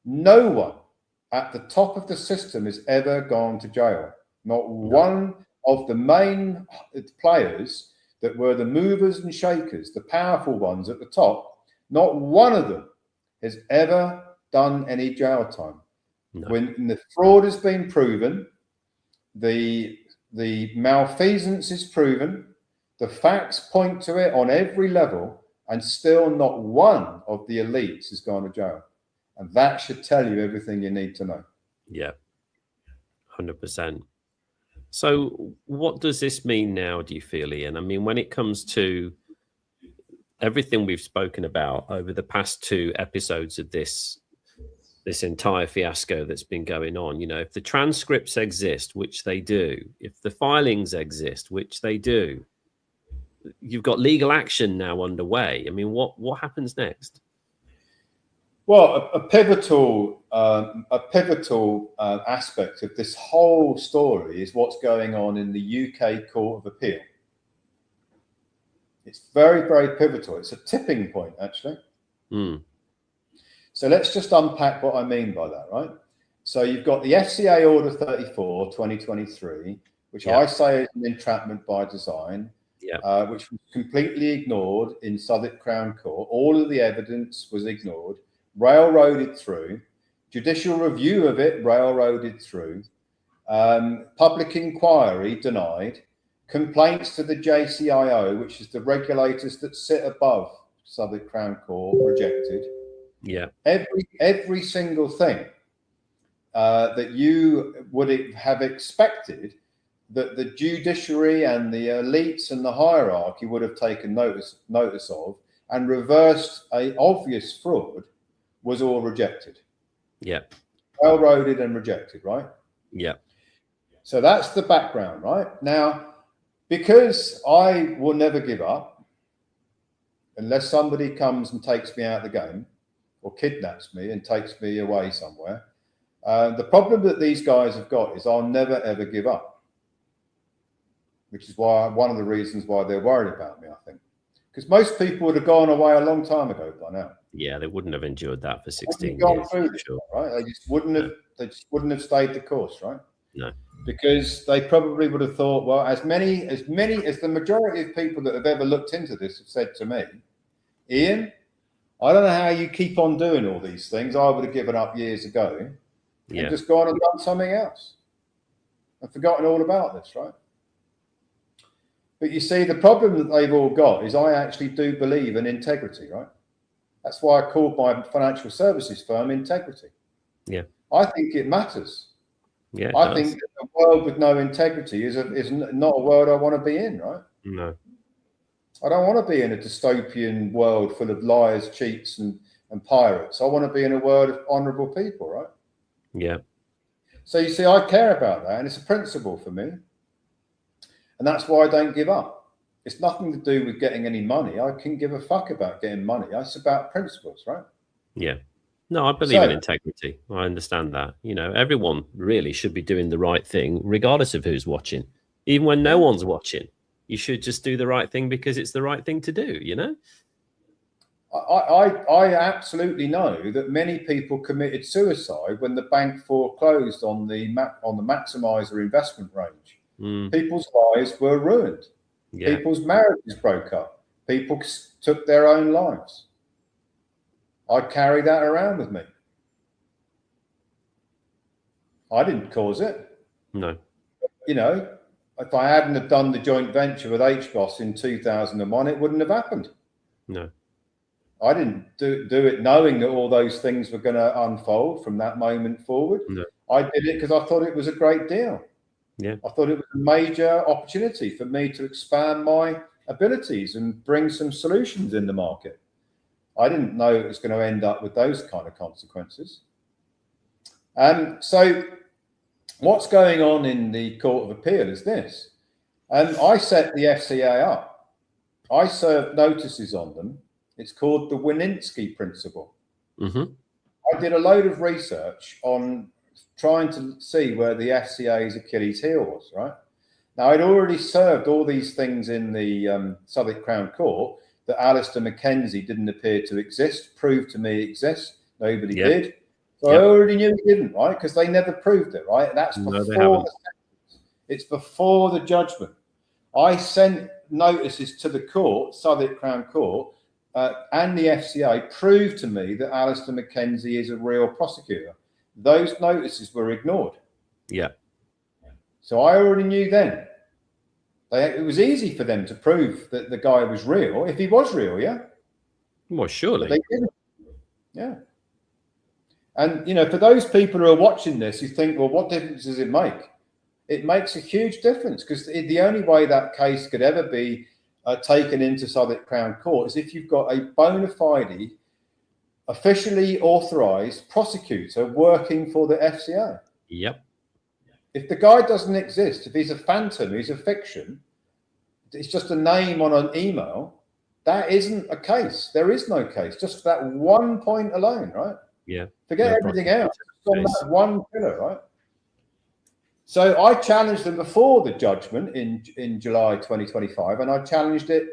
No one at the top of the system has ever gone to jail. Not one of the main players that were the movers and shakers, the powerful ones at the top, not one of them has ever done any jail time. No. When the fraud has been proven, the malfeasance is proven, the facts point to it on every level, and still not one of the elites has gone to jail. And that should tell you everything you need to know. Yeah, 100%. So what does this mean now, do you feel, Iain? I mean, when it comes to everything we've spoken about over the past 2 episodes of this entire fiasco that's been going on, if the transcripts exist, which they do, if the filings exist, which they do, you've got legal action now underway. I mean, what happens next? Well, a pivotal aspect of this whole story is what's going on in the UK Court of Appeal. It's very, very pivotal. It's a tipping point, actually. Mm. So let's just unpack what I mean by that, right? So you've got the FCA Order 34, 2023, which I say is an entrapment by design, which was completely ignored in Southwark Crown Court. All of the evidence was ignored, railroaded through, judicial review of it railroaded through, public inquiry denied, complaints to the JCIO, which is the regulators that sit above Southwark Crown Court, rejected. Yeah. Every single thing that you would have expected that the judiciary and the elites and the hierarchy would have taken notice of and reversed a obvious fraud was all rejected. Yeah. Railroaded and rejected, right? Yeah. So that's the background, right? Now, because I will never give up unless somebody comes and takes me out of the game or kidnaps me and takes me away somewhere. The problem that these guys have got is I'll never, ever give up, which is why one of the reasons why they're worried about me, I think. Because most people would have gone away a long time ago by now. Yeah, they wouldn't have endured that for 16 gone years. Through this, sure. Right? They just wouldn't have. They just wouldn't have stayed the course, right? No. Because they probably would have thought, well, as many as the majority of people that have ever looked into this have said to me, Iain, I don't know how you keep on doing all these things. I would have given up years ago and just gone and done something else and forgotten all about this, right? But you see, the problem that they've all got is I actually do believe in integrity, right? That's why I called my financial services firm Integrity. Yeah. I think it matters. Yeah, I think that a world with no integrity is not a world I want to be in, right? No. I don't want to be in a dystopian world full of liars, cheats, and pirates. I want to be in a world of honourable people, right? Yeah. So you see, I care about that, and it's a principle for me. And that's why I don't give up. It's nothing to do with getting any money. I can give a fuck about getting money. It's about principles, right? Yeah. No, I believe in integrity. I understand that. You know, everyone really should be doing the right thing, regardless of who's watching. Even when no one's watching, you should just do the right thing because it's the right thing to do, you know? I absolutely know that many people committed suicide when the bank foreclosed on the maximizer investment range. People's lives were ruined. Yeah. People's marriages broke up. People took their own lives. I carry that around with me. I didn't cause it. No. You know, if I hadn't have done the joint venture with HBOS in 2001, it wouldn't have happened. No. I didn't do it knowing that all those things were going to unfold from that moment forward. No. I did it because I thought it was a great deal. Yeah. I thought it was a major opportunity for me to expand my abilities and bring some solutions in the market. I didn't know it was going to end up with those kind of consequences. So what's going on in the Court of Appeal is this. I set the FCA up. I served notices on them. It's called the Wininski principle. I did a load of research on trying to see where the FCA's Achilles heel was, right? Now, I'd already served all these things in the Southwark Crown Court that Alistair Mackenzie didn't appear to exist, proved to me exist. Nobody did. So I already knew he didn't, right? Because they never proved it, right? That's before the sentence. It's before the judgment. I sent notices to the court, Southwark Crown Court, and the FCA proved to me that Alistair Mackenzie is a real prosecutor. Those notices were ignored. Yeah. So I already knew then. It was easy for them to prove that the guy was real, if he was real, yeah? Well, surely. But they didn't. Yeah. And, you know, for those people who are watching this, you think, well, what difference does it make? It makes a huge difference, because the only way that case could ever be taken into Southwark Crown Court is if you've got a bona fide, officially authorised prosecutor working for the FCA. Yep. If the guy doesn't exist, if he's a phantom, he's a fiction, it's just a name on an email, that isn't a case. There is no case, just for that one point alone, right? Yeah. Forget everything else. On that one pillar, right? So I challenged them before the judgment in July 2025, and I challenged it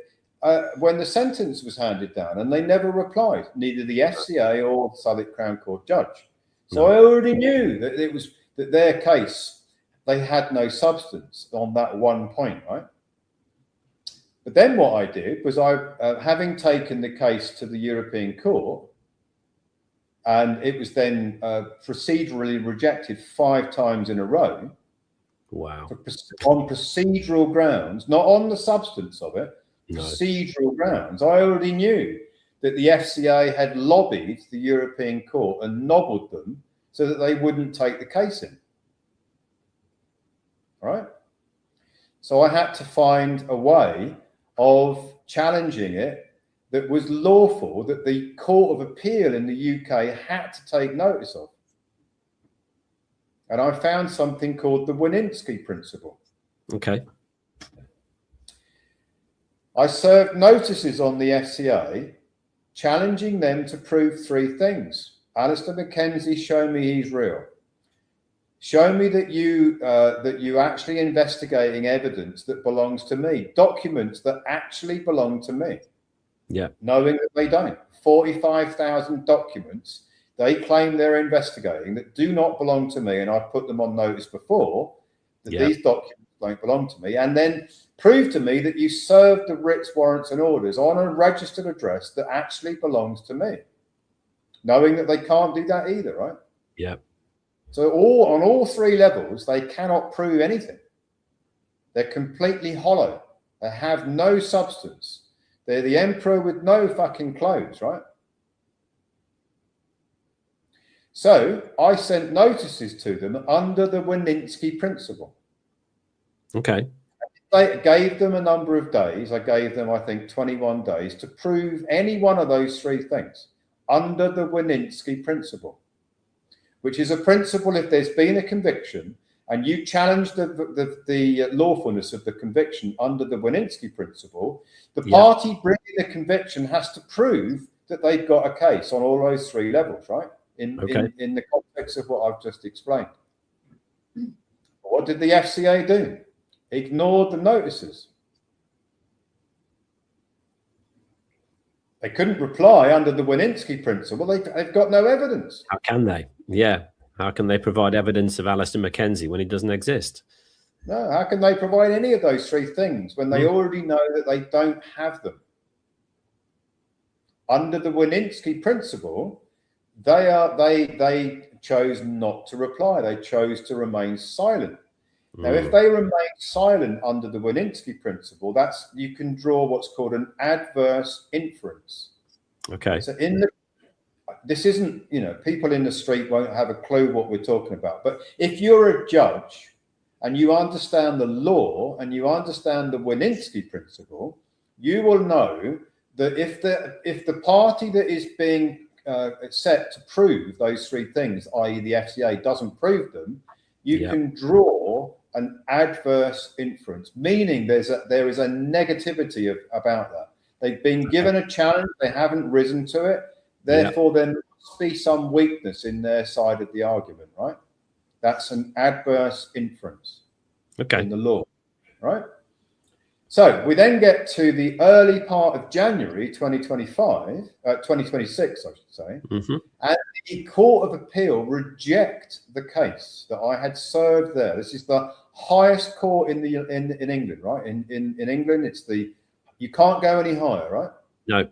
when the sentence was handed down, and they never replied, neither the FCA or the Southwark Crown Court judge. So I already knew that it was that their case, they had no substance on that one point, right? But then what I did was having taken the case to the European Court, and it was then procedurally rejected 5 times in a row. Wow. On procedural grounds, not on the substance of it, procedural grounds. I already knew that the FCA had lobbied the European Court and nobbled them so that they wouldn't take the case in. All right? So I had to find a way of challenging it that was lawful, that the Court of Appeal in the UK had to take notice of. And I found something called the Wininski principle. Okay. I served notices on the FCA challenging them to prove 3 things. Alistair Mackenzie, show me he's real. Show me that you actually investigating evidence that belongs to me, documents that actually belong to me. Yeah. Knowing that they don't. 45,000 documents they claim they're investigating that do not belong to me, and I've put them on notice before that these documents don't belong to me, and then prove to me that you served the writs, warrants, and orders on a registered address that actually belongs to me, knowing that they can't do that either, right? Yeah. So on all 3 levels, they cannot prove anything. They're completely hollow. They have no substance. They're the emperor with no fucking clothes, right? So I sent notices to them under the Wininski principle. Okay. I gave them a number of days. I gave them, I think, 21 days to prove any one of those 3 things under the Wininski principle, which is a principle if there's been a conviction and you challenge the lawfulness of the conviction under the Wininski principle, the party bringing the conviction has to prove that they've got a case on all those 3 levels, right? In the context of what I've just explained. What did the FCA do? Ignored the notices. They couldn't reply under the Wininski principle. They've got no evidence. How can they? Yeah. How can they provide evidence of Alistair Mackenzie when he doesn't exist? No, how can they provide any of those three things when they already know that they don't have them? Under the Wininski principle, they chose not to reply. They chose to remain silent. Now, if they remain silent under the Wininski principle, you can draw what's called an adverse inference. Okay. So this isn't, people in the street won't have a clue what we're talking about. But if you're a judge and you understand the law and you understand the Wininski principle, you will know that if the party that is being set to prove those three things, i.e. the FCA, doesn't prove them, you can draw an adverse inference, meaning there is a negativity about that. They've been given a challenge, they haven't risen to it, therefore there must be some weakness in their side of the argument, right? That's an adverse inference in the law, right? So we then get to the early part of January 2026, I should say, and the Court of Appeal reject the case that I had served there. This is the highest court in England, right? In England, you can't go any higher, right? No.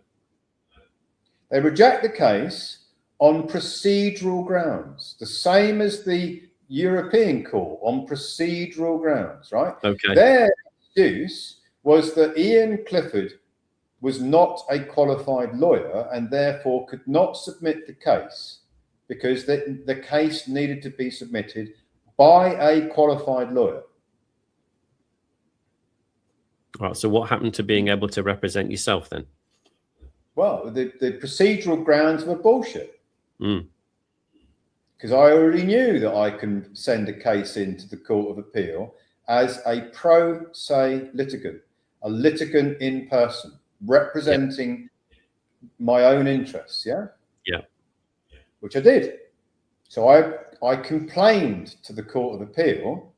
They reject the case on procedural grounds, the same as the European Court, on procedural grounds, right? Okay. Their excuse was that Iain Clifford was not a qualified lawyer and therefore could not submit the case because the case needed to be submitted by a qualified lawyer. Right. So what happened to being able to represent yourself then? Well, the procedural grounds were bullshit. Because I already knew that I can send a case into the Court of Appeal as a pro se litigant, a litigant in person, representing my own interests, which I did. So I complained to the Court of Appeal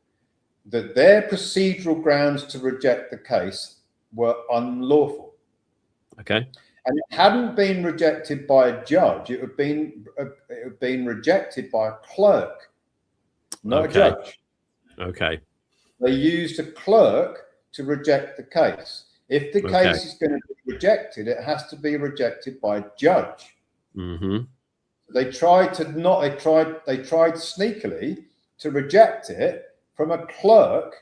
that their procedural grounds to reject the case were unlawful. Okay. And it hadn't been rejected by a judge. It had been rejected by a clerk, not a judge. Okay. They used a clerk to reject the case. If the case is going to be rejected, it has to be rejected by a judge. They tried sneakily to reject it from a clerk,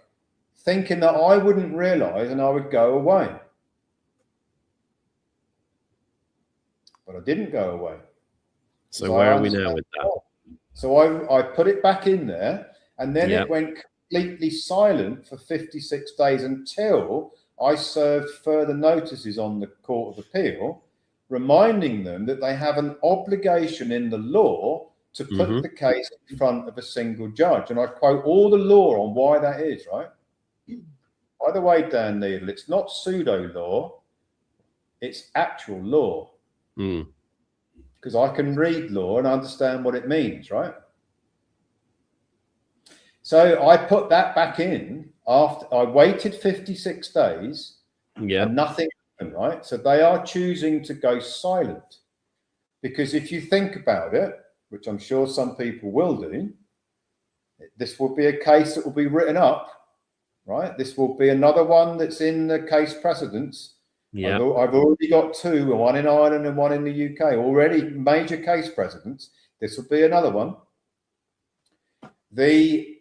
thinking that I wouldn't realise and I would go away. But I didn't go away. So where are we now with that? So I put it back in there, and then it went completely silent for 56 days until I served further notices on the Court of Appeal, reminding them that they have an obligation in the law to put the case in front of a single judge. And I quote all the law on why that is, right? By the way, Dan Neidle, it's not pseudo law, it's actual law. Because I can read law and understand what it means, right? So I put that back in after I waited 56 days and nothing happened, right? So they are choosing to go silent, because if you think about it, which I'm sure some people will do, this will be a case that will be written up, right? This will be another one that's in the case precedents. I've already got two, one in Ireland and one in the UK, already major case precedents. This will be another one. The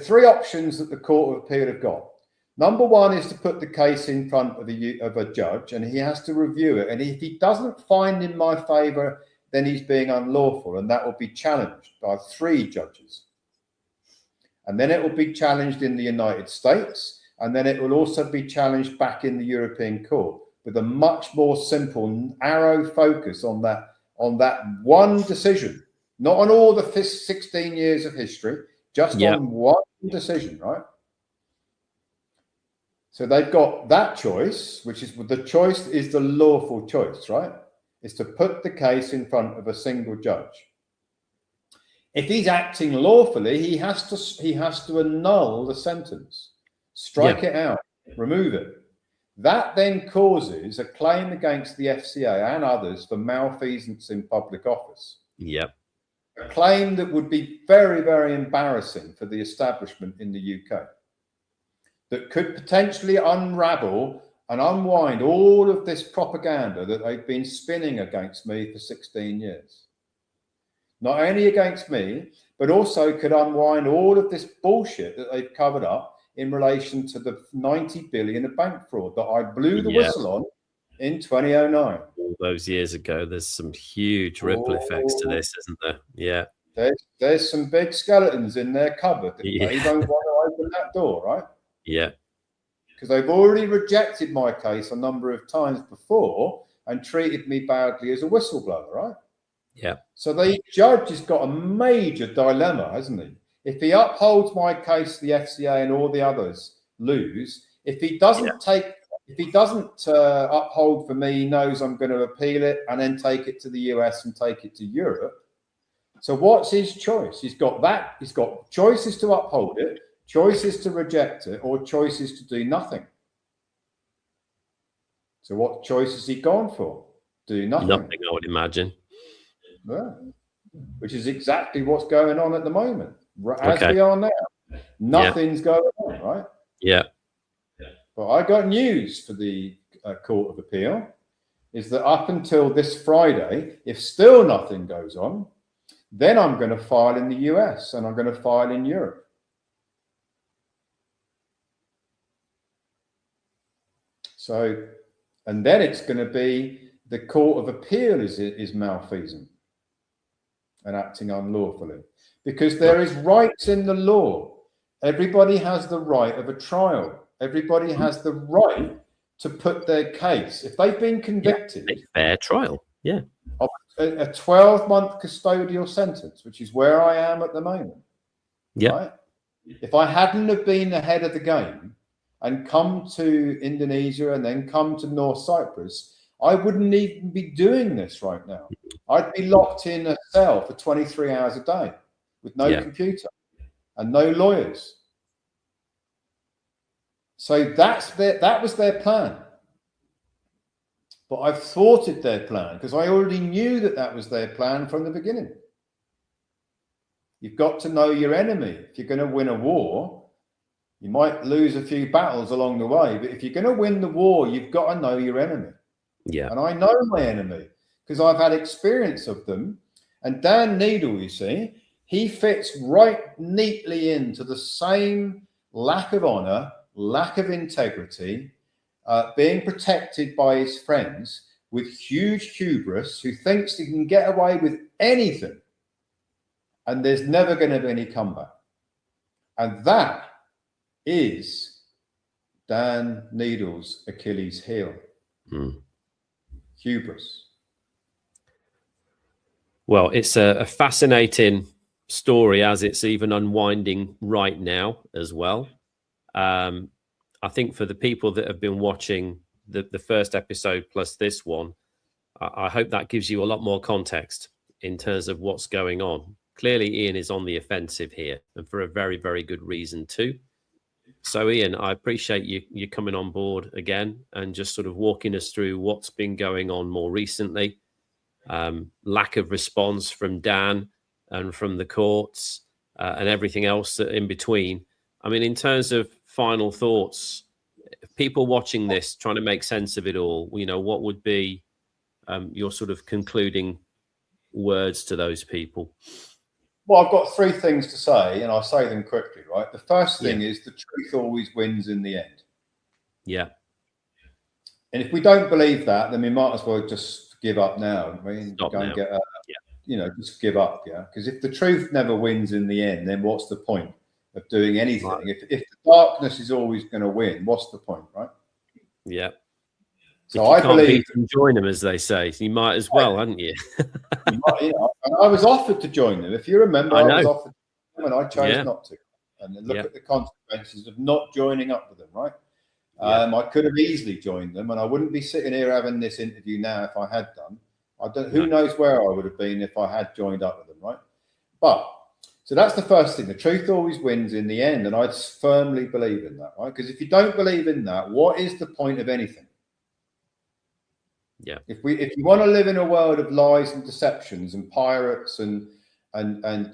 three options that the Court of Appeal have got. Number one is to put the case in front of a judge, and he has to review it. And if he doesn't find in my favour, then he's being unlawful, and that will be challenged by three judges. And then it will be challenged in the United States. And then it will also be challenged back in the European Court with a much more simple, narrow focus on that one decision, not on all the 16 years of history, just on one decision, right? So they've got that choice, which is the choice is the lawful choice, right? Is to put the case in front of a single judge. If he's acting lawfully, he has to annul the sentence. Strike it out, remove it. That then causes a claim against the FCA and others for malfeasance in public office. Yep. A claim that would be very, very embarrassing for the establishment in the UK, that could potentially unravel and unwind all of this propaganda that they've been spinning against me for 16 years. Not only against me, but also could unwind all of this bullshit that they've covered up in relation to the 90 billion of bank fraud that I blew the whistle on in 2009. All those years ago. There's some huge ripple effects to this, isn't there? Yeah. There's some big skeletons in their cupboard. They don't want to open that door, right? Yeah. Because they've already rejected my case a number of times before and treated me badly as a whistleblower, right? Yeah. So the judge has got a major dilemma, hasn't he? If he upholds my case, the FCA and all the others lose. If he doesn't uphold for me, he knows I'm going to appeal it and then take it to the US and take it to Europe. So what's his choice? He's got choices to uphold it, choices to reject it, or choices to do nothing. So what choice has he gone for? Do nothing. Nothing, I would imagine. Yeah. Which is exactly what's going on at the moment. As we are now, nothing's going on, right? Yeah. But I got news for the Court of Appeal, is that up until this Friday, if still nothing goes on, then I'm going to file in the US and I'm going to file in Europe. So, and then it's going to be the Court of Appeal is malfeasant and acting unlawfully, because there is rights in the law. Everybody has the right of a trial. Everybody has the right to put their case. If they've been convicted, a fair trial, of a 12-month custodial sentence, which is where I am at the moment. Right? If I hadn't have been ahead of the game and come to Indonesia and then come to North Cyprus, I wouldn't even be doing this right now. I'd be locked in a cell for 23 hours a day with no computer and no lawyers. So that was their plan. But I've thwarted their plan because I already knew that was their plan from the beginning. You've got to know your enemy. If you're going to win a war, you might lose a few battles along the way, but if you're going to win the war, you've got to know your enemy. Yeah. And I know my enemy because I've had experience of them. And Dan Neidle, you see, he fits right neatly into the same lack of honor, lack of integrity, being protected by his friends with huge hubris, who thinks he can get away with anything and there's never going to be any comeback. And that is Dan Neidle's Achilles heel. Hubris. Well, it's a fascinating story as it's even unwinding right now as well. I think for the people that have been watching the first episode plus this one, I hope that gives you a lot more context in terms of what's going on. Clearly, Iain is on the offensive here, and for a very, very good reason too. So, Iain, I appreciate you coming on board again and just sort of walking us through what's been going on more recently. Lack of response from Dan and from the courts and everything else in between. I mean, in terms of final thoughts, people watching this, trying to make sense of it all, what would be your sort of concluding words to those people? Well, I've got three things to say, and I'll say them quickly, right? The first thing is the truth always wins in the end. Yeah. And if we don't believe that, then we might as well just give up now. I mean, Stop go now. And get, just give up, Because if the truth never wins in the end, then what's the point of doing anything? Right. If the darkness is always going to win, what's the point, right? Yeah. So I believe join them, as they say. You might as well, hadn't you? And I was offered to join them. If you remember, I was offered to join them and I chose not to. And then look at the consequences of not joining up with them, right? I could have easily joined them, and I wouldn't be sitting here having this interview now if I had done. Who knows where I would have been if I had joined up with them, right? But So that's the first thing. The truth always wins in the end. And I firmly believe in that, right? Because if you don't believe in that, what is the point of anything? Yeah. If you want to live in a world of lies and deceptions and pirates and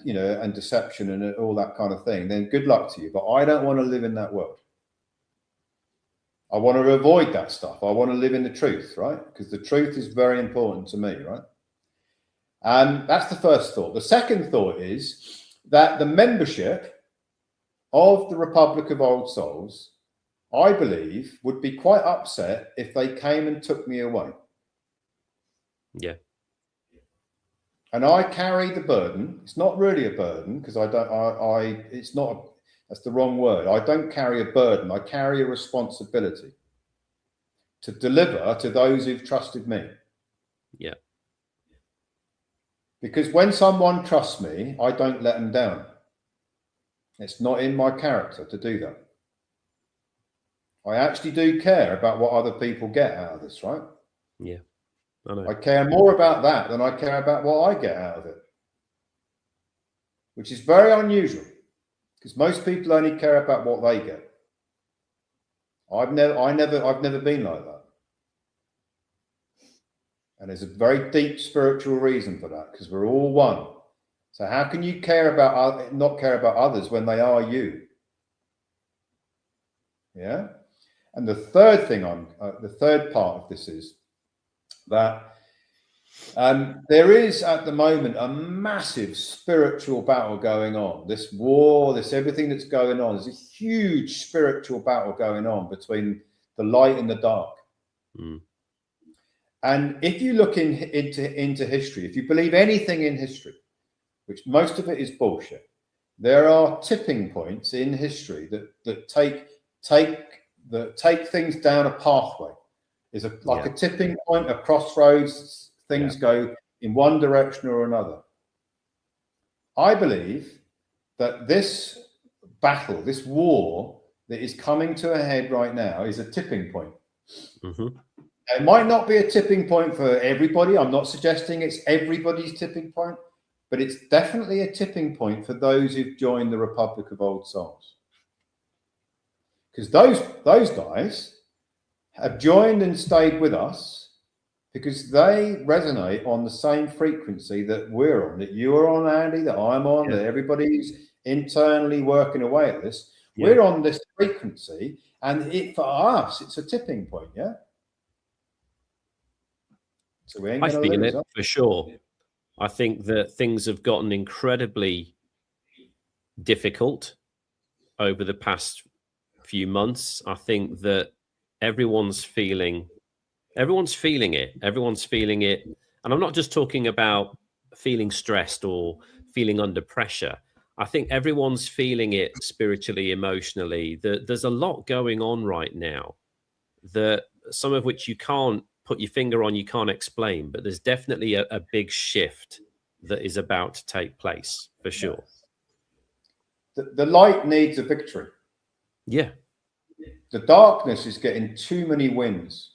you know, and deception and all that kind of thing, then good luck to you. But I don't want to live in that world. I want to avoid that stuff. I want to live in the truth, right? Because the truth is very important to me, right? And that's the first thought. The second thought is that the membership of the Republic of Old Souls, I believe, would be quite upset if they came and took me away. Yeah. And I carry the burden. It's not really a burden because it's not, that's the wrong word. I don't carry a burden. I carry a responsibility to deliver to those who've trusted me. Yeah. Because when someone trusts me, I don't let them down. It's not in my character to do that. I actually do care about what other people get out of this, right? Yeah. I know. I care more about that than I care about what I get out of it, which is very unusual because most people only care about what they get. I've never been like that. And there's a very deep spiritual reason for that, because we're all one. So how can you not care about others when they are you? Yeah. And the third thing the third part of this is that there is at the moment a massive spiritual battle going on. This war, everything that's going on, there's a huge spiritual battle going on between the light and the dark. Mm. And if you look into history, if you believe anything in history, which most of it is bullshit, there are tipping points in history that take things down a pathway. There's a tipping point, a crossroads. Things go in one direction or another. I believe that this battle, this war that is coming to a head right now, is a tipping point. Mm-hmm. It might not be a tipping point for everybody. I'm not suggesting it's everybody's tipping point, but it's definitely a tipping point for those who've joined the Republic of Old Souls. Because those guys have joined and stayed with us because they resonate on the same frequency that we're on, that you're on, Andy, that I'm on, that everybody's internally working away at this. Yeah. We're on this frequency, and for us, it's a tipping point, yeah? So we ain't gonna lose, feel it for sure. I think that things have gotten incredibly difficult over the past few months. I think that everyone's feeling it. Everyone's feeling it. And I'm not just talking about feeling stressed or feeling under pressure. I think everyone's feeling it spiritually, emotionally. There's a lot going on right now, that some of which you can't put your finger on, you can't explain, but there's definitely a big shift that is about to take place for sure. The light needs a victory. Yeah. The darkness is getting too many wins.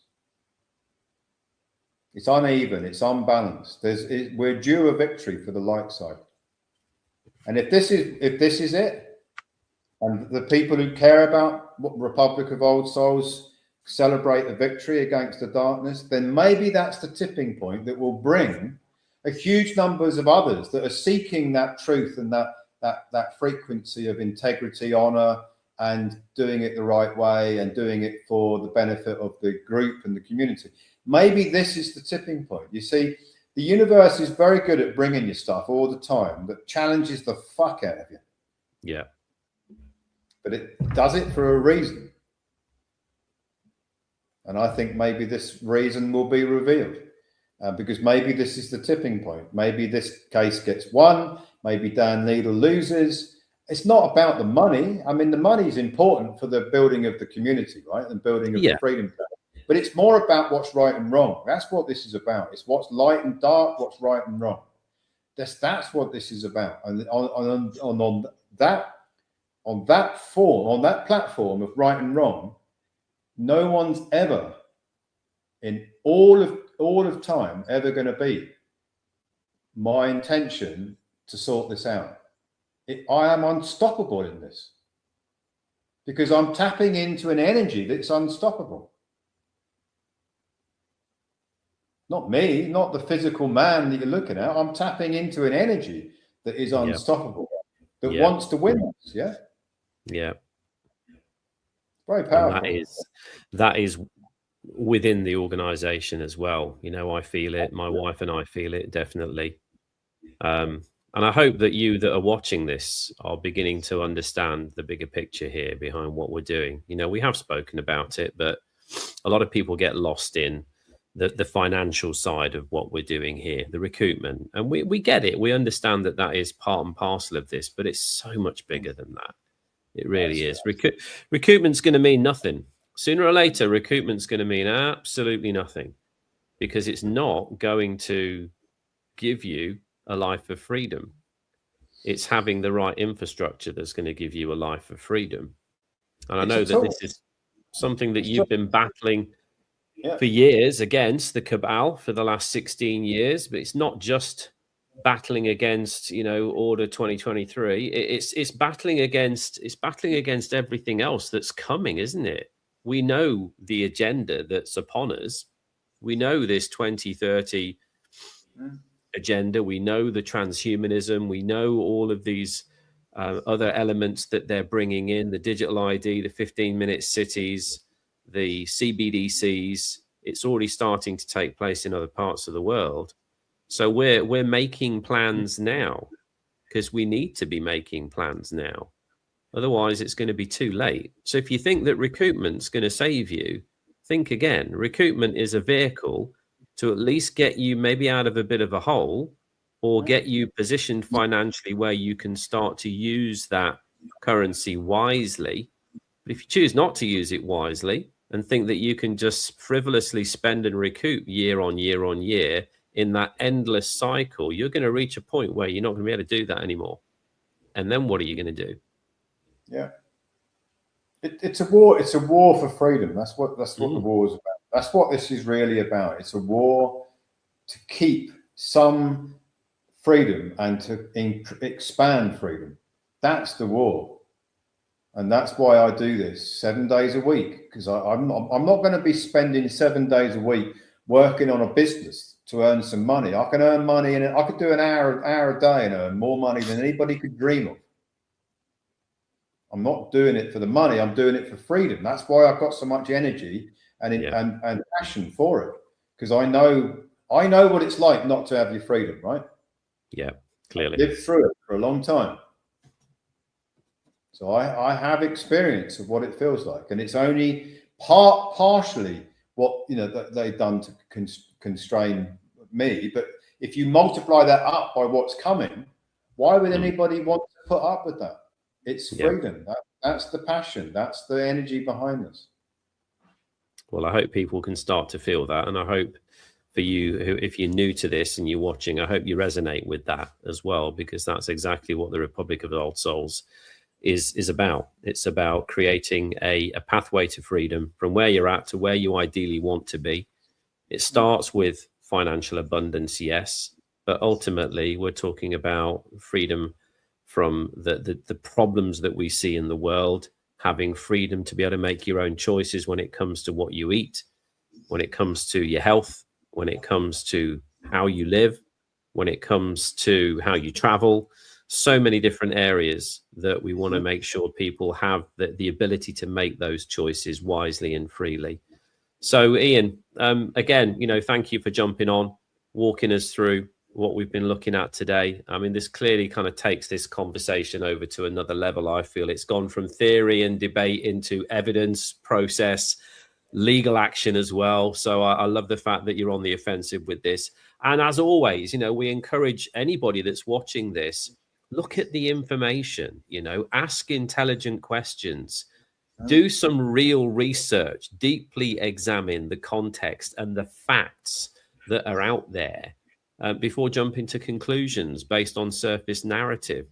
It's uneven, it's unbalanced. We're due a victory for the light side. And if this is it, and the people who care about what Republic of Old Souls celebrate a victory against the darkness, then maybe that's the tipping point that will bring a huge numbers of others that are seeking that truth and that frequency of integrity, honor, and doing it the right way and doing it for the benefit of the group and the community. Maybe this is the tipping point. You see, the universe is very good at bringing you stuff all the time that challenges the fuck out of you. Yeah. But it does it for a reason. And I think maybe this reason will be revealed because maybe this is the tipping point. Maybe this case gets won. Maybe Dan Neidle loses. It's not about the money. I mean, the money is important for the building of the community, right? And building of the freedom. But it's more about what's right and wrong. That's what this is about. It's what's light and dark, what's right and wrong. That's what this is about. And on that platform of right and wrong, no one's ever in all of time ever going to be my intention to sort this out. I am unstoppable in this because I'm tapping into an energy that's unstoppable. Not me, not the physical man that you're looking at. I'm tapping into an energy that is unstoppable, that wants to win us. Yeah. Yeah. Very powerful. And that is within the organization as well. You know, I feel it. My wife and I feel it definitely. And I hope that you that are watching this are beginning to understand the bigger picture here behind what we're doing. You know, we have spoken about it, but a lot of people get lost in the financial side of what we're doing here, the recruitment. And we get it. We understand that that is part and parcel of this, but it's so much bigger than that. It really is. Recruitment's going to mean nothing. Sooner or later, recruitment's going to mean absolutely nothing because it's not going to give you a life of freedom. It's having the right infrastructure that's going to give you a life of freedom. And I know that this is something that you've been battling for years against the cabal for the last 16 years, but it's not just battling against, you know, Order 2023. It's battling against everything else that's coming, isn't it? We know the agenda that's upon us. We know this 2030 agenda. We know the transhumanism. We know all of these other elements that they're bringing in, the digital ID, the 15-minute cities, the CBDCs. It's already starting to take place in other parts of the world. So we're making plans now because we need to be making plans now. Otherwise, it's going to be too late. So if you think that recruitment's going to save you, think again. Recruitment is a vehicle to at least get you maybe out of a bit of a hole or get you positioned financially where you can start to use that currency wisely. But if you choose not to use it wisely and think that you can just frivolously spend and recoup year on year on year in that endless cycle, you're going to reach a point where you're not going to be able to do that anymore. And then what are you going to do? Yeah. It's a war. It's a war for freedom. That's what the war is about. That's what this is really about. It's a war to keep some freedom and to expand freedom. That's the war. And that's why I do this 7 days a week, because I'm not going to be spending 7 days a week working on a business to earn some money. I can earn money and I could do an hour a day and earn more money than anybody could dream of. I'm not doing it for the money. I'm doing it for freedom. That's why I've got so much energy and passion for it, because I know what it's like not to have your freedom, right? Yeah, clearly. I've lived through it for a long time. So I have experience of what it feels like, and it's only partially what that they've done to constrain me. But if you multiply that up by what's coming, why would anybody want to put up with that? It's freedom. That's the passion. That's the energy behind this. Well, I hope people can start to feel that, and I hope for you, if you're new to this and you're watching, I hope you resonate with that as well, because that's exactly what the Republic of Old Souls is about. It's about creating a pathway to freedom from where you're at to where you ideally want to be. It starts with financial abundance, yes, but ultimately we're talking about freedom from the problems that we see in the world, having freedom to be able to make your own choices when it comes to what you eat, when it comes to your health, when it comes to how you live, when it comes to how you travel. So many different areas that we want to make sure people have the ability to make those choices wisely and freely. So Iain, again, thank you for jumping on, walking us through what we've been looking at today. I mean, this clearly kind of takes this conversation over to another level. I feel it's gone from theory and debate into evidence, process, legal action as well. So I love the fact that you're on the offensive with this. And as always, we encourage anybody that's watching this, look at the information, ask intelligent questions, do some real research, deeply examine the context and the facts that are out there before jumping to conclusions based on surface narrative.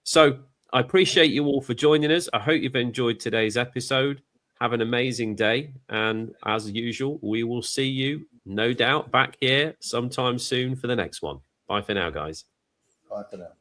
So I appreciate you all for joining us. I hope you've enjoyed today's episode. Have an amazing day. And as usual, we will see you, no doubt, back here sometime soon for the next one. Bye for now, guys. Bye for now.